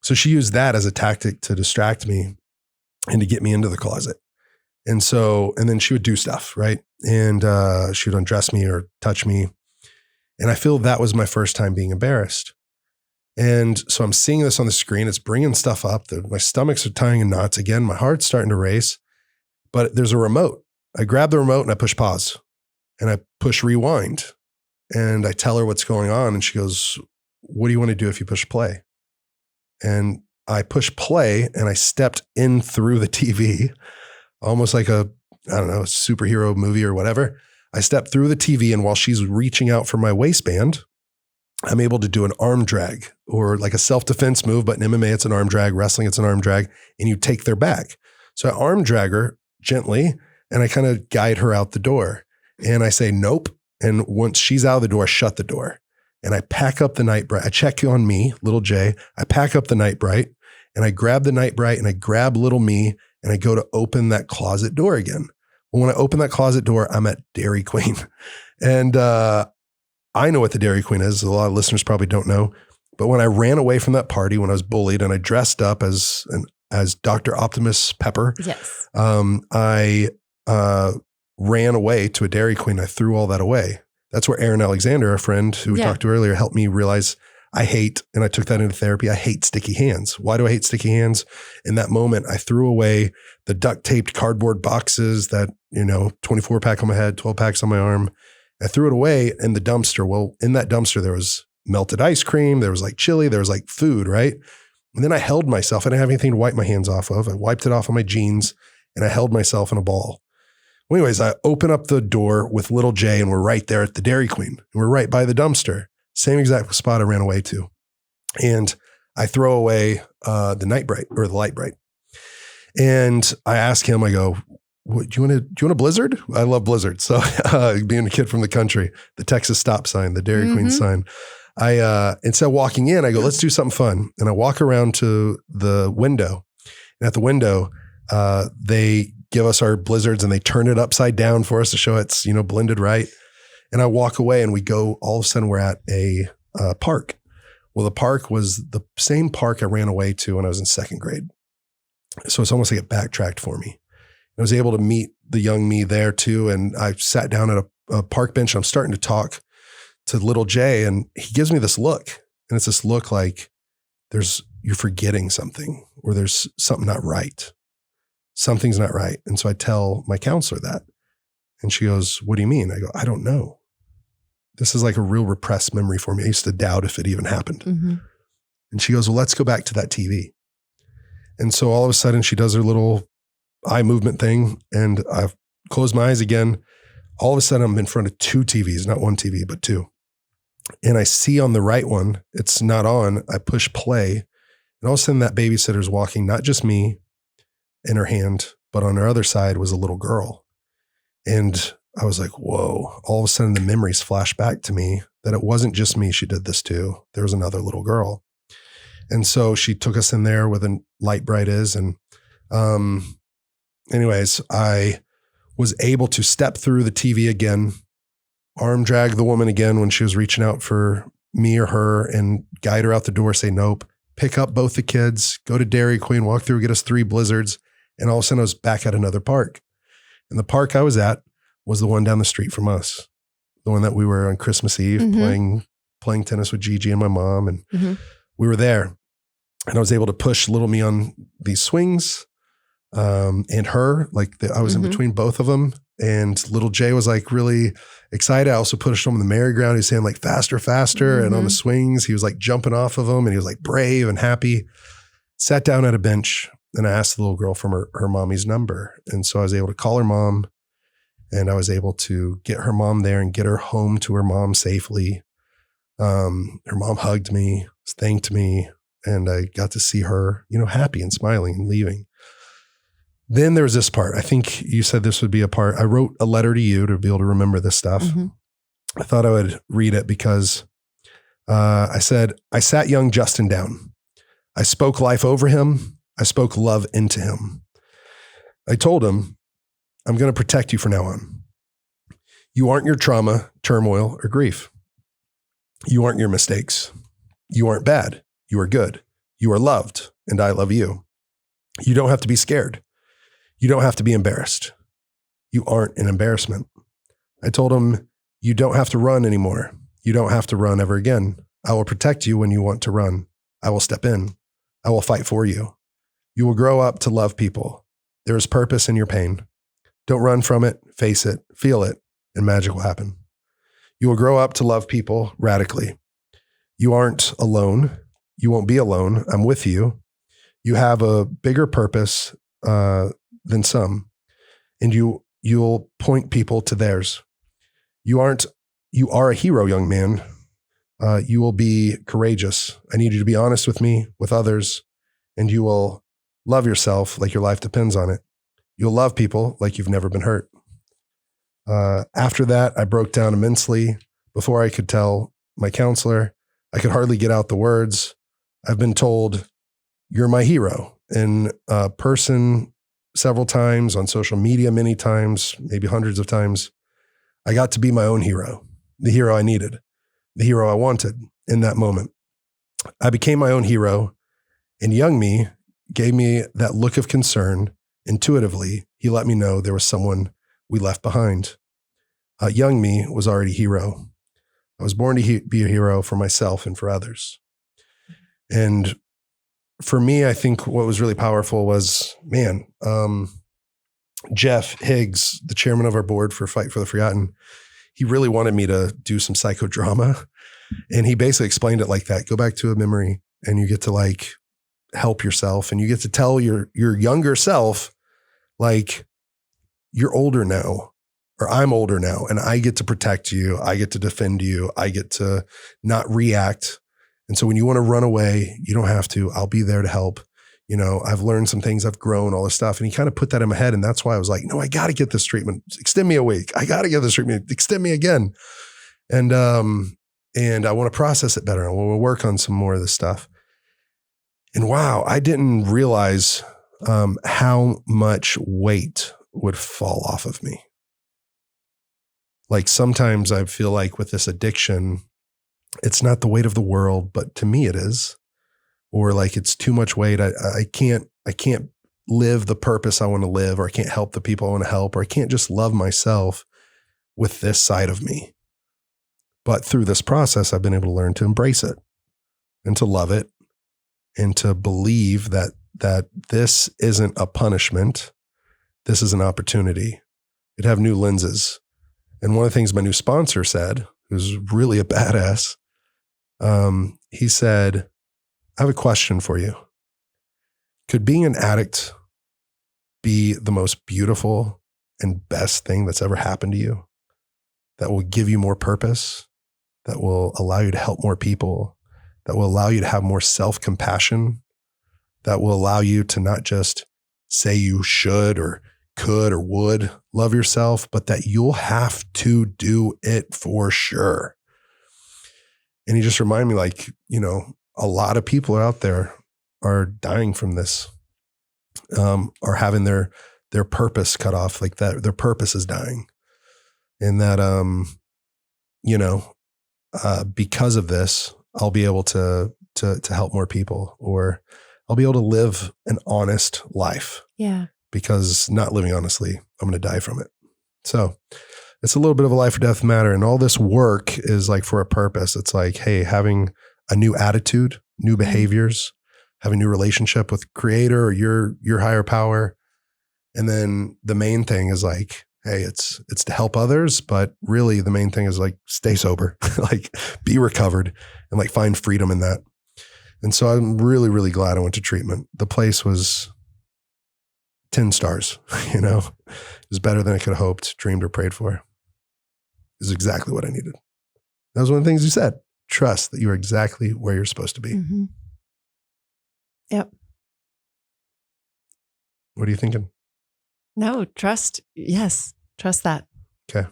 So she used that as a tactic to distract me and to get me into the closet. And then she would do stuff, right? And she would undress me or touch me. And I feel that was my first time being embarrassed. And so I'm seeing this on the screen. It's bringing stuff up. My stomachs are tying in knots again. My heart's starting to race, but there's a remote. I grab the remote and I push pause and I push rewind and I tell her what's going on. And she goes, what do you want to do if you push play? And I pushed play and I stepped in through the TV, almost like a superhero movie or whatever. I stepped through the TV and while she's reaching out for my waistband, I'm able to do an arm drag or like a self-defense move, but in MMA, it's an arm drag, wrestling, it's an arm drag, and you take their back. So I arm drag her gently and I kind of guide her out the door and I say, nope. And once she's out of the door, I shut the door and I pack up the Night Bright. I check on me, little J. I pack up the Night Bright and I grab the Night Bright and I grab little me and I go to open that closet door again. Well, when I open that closet door, I'm at Dairy Queen. And I know what the Dairy Queen is. A lot of listeners probably don't know. But when I ran away from that party, when I was bullied and I dressed up as Dr. Optimus Pepper, yes, I ran away to a Dairy Queen. I threw all that away. That's where Aaron Alexander, a friend who we talked to earlier, helped me realize I hate, and I took that into therapy, I hate sticky hands. Why do I hate sticky hands? In that moment, I threw away the duct taped cardboard boxes that, 24 pack on my head, 12 packs on my arm. I threw it away in the dumpster. Well, in that dumpster, there was melted ice cream. There was like chili. There was like food, right? And then I held myself. I didn't have anything to wipe my hands off of. I wiped it off on my jeans and I held myself in a ball. Well, anyways, I open up the door with little J and we're right there at the Dairy Queen. And we're right by the dumpster. Same exact spot I ran away to. And I throw away the Night Bright or the Light Bright. And I ask him, I go, do you want a Blizzard? I love Blizzard. So being a kid from the country, the Texas stop sign, the Dairy Queen sign. Instead of walking in, I go, let's do something fun. And I walk around to the window. And at the window, they give us our Blizzards and they turn it upside down for us to show it's, blended right. And I walk away and we go, all of a sudden we're at a park. Well, the park was the same park I ran away to when I was in second grade. So it's almost like it backtracked for me. I was able to meet the young me there too. And I sat down at a park bench. I'm starting to talk to little Jay and he gives me this look. And it's this look like you're forgetting something or there's something not right. Something's not right. And so I tell my counselor that. And she goes, what do you mean? I go, I don't know. This is like a real repressed memory for me. I used to doubt if it even happened. Mm-hmm. And she goes, well, let's go back to that TV. And so all of a sudden she does her little eye movement thing and I close my eyes again. All of a sudden I'm in front of two TVs, not one TV, but two. And I see on the right one, it's not on. I push play and all of a sudden that babysitter's walking, not just me in her hand, but on her other side was a little girl. And I was like, whoa, all of a sudden the memories flash back to me that it wasn't just me she did this to. There was another little girl. And so she took us in there where the Light Bright is. And anyways, I was able to step through the TV again, arm drag the woman again when she was reaching out for me or her and guide her out the door, say nope, pick up both the kids, go to Dairy Queen, walk through, get us 3 Blizzards. And all of a sudden I was back at another park. And the park I was at was the one down the street from us. The one that we were on Christmas Eve playing tennis with Gigi and my mom. And we were there. And I was able to push little me on these swings and her, I was in between both of them. And little Jay was like really excited. I also pushed him on the merry-go-round. He was saying like faster, faster. And on the swings, he was like jumping off of them and he was like brave and happy. Sat down at a bench and I asked the little girl from her mommy's number. And so I was able to call her mom and I was able to get her mom there and get her home to her mom safely. Her mom hugged me, thanked me, and I got to see her, happy and smiling and leaving. Then there was this part. I think you said this would be a part. I wrote a letter to you to be able to remember this stuff. I thought I would read it because I said, I sat young Justin down. I spoke life over him. I spoke love into him. I told him, I'm going to protect you from now on. You aren't your trauma, turmoil, or grief. You aren't your mistakes. You aren't bad. You are good. You are loved, and I love you. You don't have to be scared. You don't have to be embarrassed. You aren't an embarrassment. I told him, you don't have to run anymore. You don't have to run ever again. I will protect you when you want to run. I will step in. I will fight for you. You will grow up to love people. There is purpose in your pain. Don't run from it, face it, feel it, and magic will happen. You will grow up to love people radically. You aren't alone. You won't be alone. I'm with you. You have a bigger purpose than some, and you'll point people to theirs. You are a hero, young man. You will be courageous. I need you to be honest with me, with others, and you will love yourself like your life depends on it. You'll love people like you've never been hurt. After that, I broke down immensely. Before I could tell my counselor, I could hardly get out the words. I've been told, you're my hero, in person several times, on social media many times, maybe hundreds of times. I got to be my own hero, the hero I needed, the hero I wanted in that moment. I became my own hero, and young me gave me that look of concern. Intuitively, he let me know there was someone we left behind. Young me was already a hero. I was born to be a hero for myself and for others. And for me, I think what was really powerful was, Jeff Higgs, the chairman of our board for Fight for the Forgotten, he really wanted me to do some psychodrama. And he basically explained it like that. Go back to a memory and you get to like help yourself, and you get to tell your younger self, like, you're older now, or I'm older now, and I get to protect you. I get to defend you. I get to not react. And so when you want to run away, you don't have to. I'll be there to help. You know, I've learned some things, I've grown, all this stuff. And he kind of put that in my head. And that's why I was like, no, I got to get this treatment. Extend me a week. I got to get this treatment. Extend me again. And I want to process it better. I want to work on some more of this stuff. And wow, I didn't realize how much weight would fall off of me. Like sometimes I feel like with this addiction, it's not the weight of the world, but to me it is. Or like it's too much weight. I can't live the purpose I want to live, or I can't help the people I want to help, or I can't just love myself with this side of me. But through this process, I've been able to learn to embrace it and to love it and to believe that this isn't a punishment. This is an opportunity. It'd have new lenses. And one of the things my new sponsor said, who's really a badass, he said, I have a question for you. Could being an addict be the most beautiful and best thing that's ever happened to you? That will give you more purpose, that will allow you to help more people, that will allow you to have more self-compassion, that will allow you to not just say you should or could or would love yourself, but that you'll have to do it for sure. And he just reminded me, like, you know, a lot of people out there are dying from this, are having their purpose cut off, like that their purpose is dying. And that, because of this, I'll be able to help more people, or I'll be able to live an honest life. Yeah. Because not living honestly, I'm going to die from it. So it's a little bit of a life or death matter. And all this work is like for a purpose. It's like, hey, having a new attitude, new behaviors, having a new relationship with Creator or your higher power. And then the main thing is like, hey, it's to help others, but really the main thing is like stay sober, like be recovered and like find freedom in that. And so I'm really, really glad I went to treatment. The place was 10 stars, you know, it was better than I could have hoped, dreamed, or prayed for. It was exactly what I needed. That was one of the things you said. Trust that you're exactly where you're supposed to be. Mm-hmm. Yep. What are you thinking? No, trust. Yes. Trust that. Okay.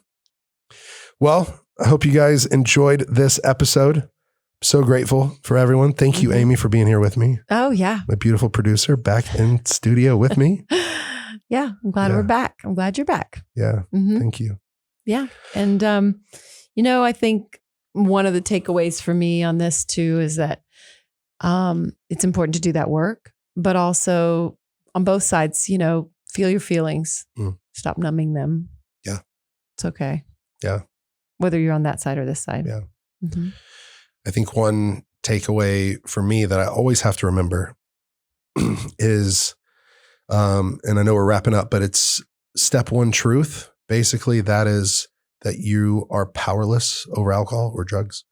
Well, I hope you guys enjoyed this episode. So grateful for everyone. Thank you, Amy, for being here with me. Oh, yeah. My beautiful producer back in studio with me. Yeah. I'm glad we're back. I'm glad you're back. Yeah. Thank you. Yeah. And, I think one of the takeaways for me on this too is that it's important to do that work, but also on both sides, feel your feelings, stop numbing them. Yeah. It's okay. Yeah. Whether you're on that side or this side. Yeah. I think one takeaway for me that I always have to remember is, and I know we're wrapping up, but it's step one truth. Basically, that is that you are powerless over alcohol or drugs,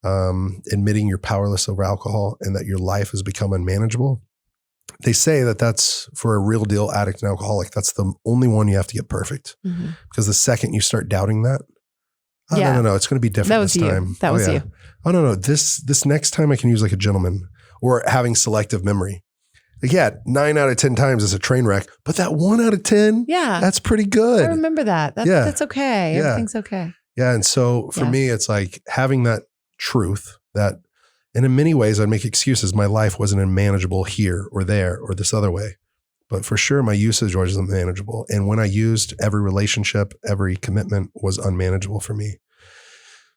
admitting you're powerless over alcohol and that your life has become unmanageable. They say that that's for a real deal addict and alcoholic. That's the only one you have to get perfect, because the second you start doubting that, no, it's going to be different this time. That was you. Oh, no. This next time I can use like a gentleman, or having selective memory. Like, 9 out of 10 times is a train wreck, but that 1 out of 10, that's pretty good. I remember that. That's okay. Everything's okay. Yeah. And so for me, it's like having that truth that, and in many ways I'd make excuses. My life wasn't unmanageable here or there or this other way, but for sure my usage wasn't manageable. And when I used, every relationship, every commitment was unmanageable for me.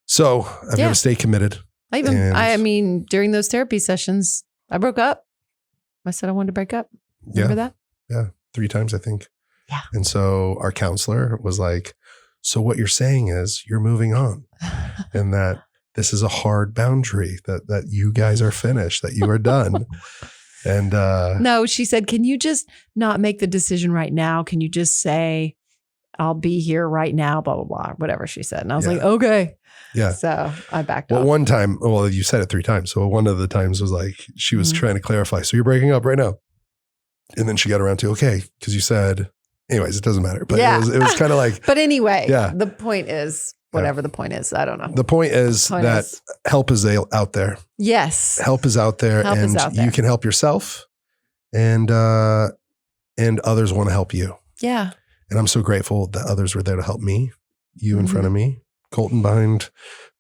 So I've got to stay committed. I mean, during those therapy sessions, I broke up. I said I wanted to break up. Remember that? Yeah. 3 times, I think. Yeah. And so our counselor was like, so what you're saying is you're moving on and that this is a hard boundary, that you guys are finished, that you are done. And no, she said, can you just not make the decision right now? Can you just say, I'll be here right now, blah, blah, blah, whatever she said. And I was like, okay. Yeah. So I backed up. Well, one time, you said it 3 times. So one of the times was like, she was trying to clarify. So you're breaking up right now. And then she got around to, okay, because you said, anyways, it doesn't matter. But it was kind of like. But anyway, the point is, whatever the point is, I don't know. The point is help is out there. Yes. Help is out there. You can help yourself and others want to help you. Yeah. And I'm so grateful that others were there to help me, you in front of me, Colton behind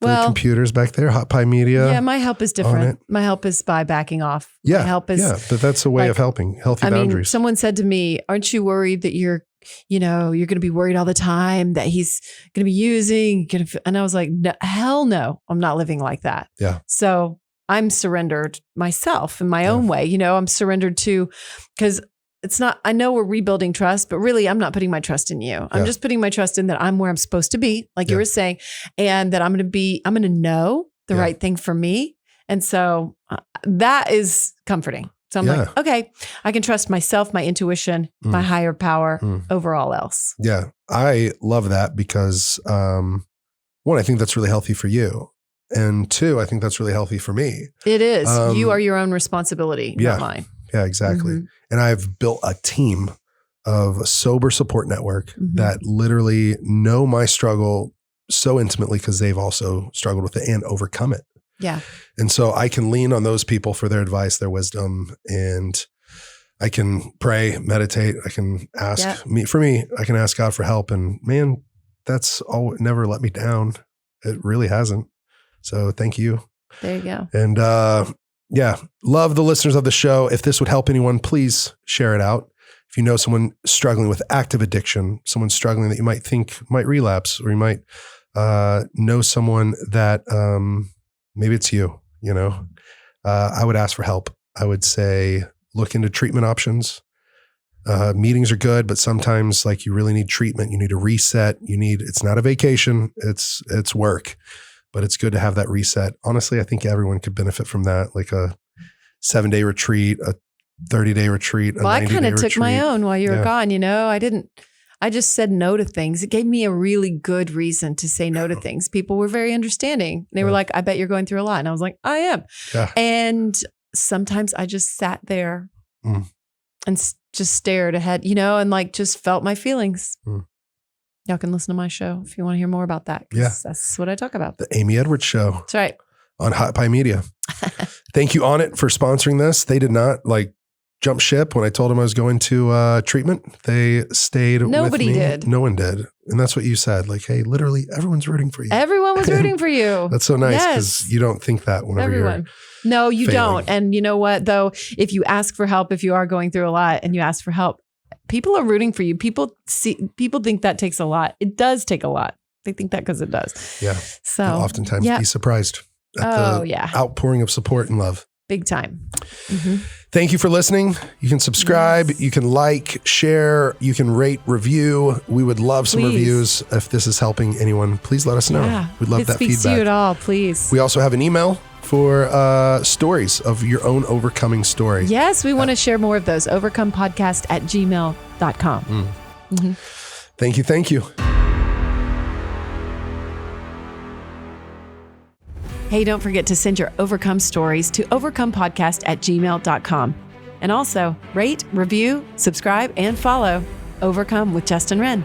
the computers back there, Hot Pie Media. Yeah, my help is different. My help is by backing off. Yeah, my help is, but that's a way of helping, healthy boundaries. Someone said to me, aren't you worried that you're going to be worried all the time that he's going to be using? And I was like, no, hell no, I'm not living like that. Yeah. So I'm surrendered myself in my own way. I'm surrendered to, because it's not, I know we're rebuilding trust, but really I'm not putting my trust in you. I'm just putting my trust in that I'm where I'm supposed to be, like you were saying, and that I'm going to know the right thing for me. And so that is comforting. So I'm like, okay, I can trust myself, my intuition, my higher power over all else. Yeah. I love that because, 1, I think that's really healthy for you. And 2, I think that's really healthy for me. It is. You are your own responsibility, not mine. Yeah, exactly. And I've built a team of a sober support network that literally know my struggle so intimately because they've also struggled with it and overcome it. Yeah. And so I can lean on those people for their advice, their wisdom, and I can pray, meditate. I can ask I can ask God for help. And man, that's never let me down. It really hasn't. So thank you. There you go. And, love the listeners of the show. If this would help anyone, please share it out. If you know someone struggling with active addiction, someone struggling that you might think might relapse, or you might know someone that maybe it's you, I would ask for help. I would say, look into treatment options. Meetings are good, but sometimes like you really need treatment. You need a reset. It's not a vacation. It's work. But it's good to have that reset. Honestly, I think everyone could benefit from that, like a 7-day retreat, a 30-day retreat, a 90-day retreat. I kind of took my own while you were gone. I just said no to things. It gave me a really good reason to say no to things. People were very understanding. They were like, I bet you're going through a lot. And I was like, I am. Yeah. And sometimes I just sat there and just stared ahead, and like just felt my feelings. Y'all can listen to my show if you want to hear more about that. Yeah. That's what I talk about. The Amy Edwards Show. That's right. On Hot Pie Media. Thank you, On It, for sponsoring this. They did not jump ship when I told them I was going to treatment. They stayed with me. Nobody did. No one did. And that's what you said. Like, hey, literally everyone's rooting for you. Everyone was rooting for you. That's so nice because you don't think that whenever you're No, you failing. don't. And you know what, though? If you ask for help, if you are going through a lot and you ask for help, people are rooting for you. People think that takes a lot. It does take a lot. They think that because it does. Yeah. So you'll oftentimes be surprised at the outpouring of support and love. Big time. Mm-hmm. Thank you for listening. You can subscribe, you can like, share, you can rate, review. We would love some reviews. If this is helping anyone, please let us know. Yeah. We'd love that feedback. If it speaks to you at all, please. We also have an email for stories of your own overcoming story. Yes, we want to share more of those. overcomepodcast@gmail.com. Mm-hmm. Thank you. Hey, don't forget to send your Overcome stories to overcomepodcast@gmail.com. And also rate, review, subscribe, and follow Overcome with Justin Wren.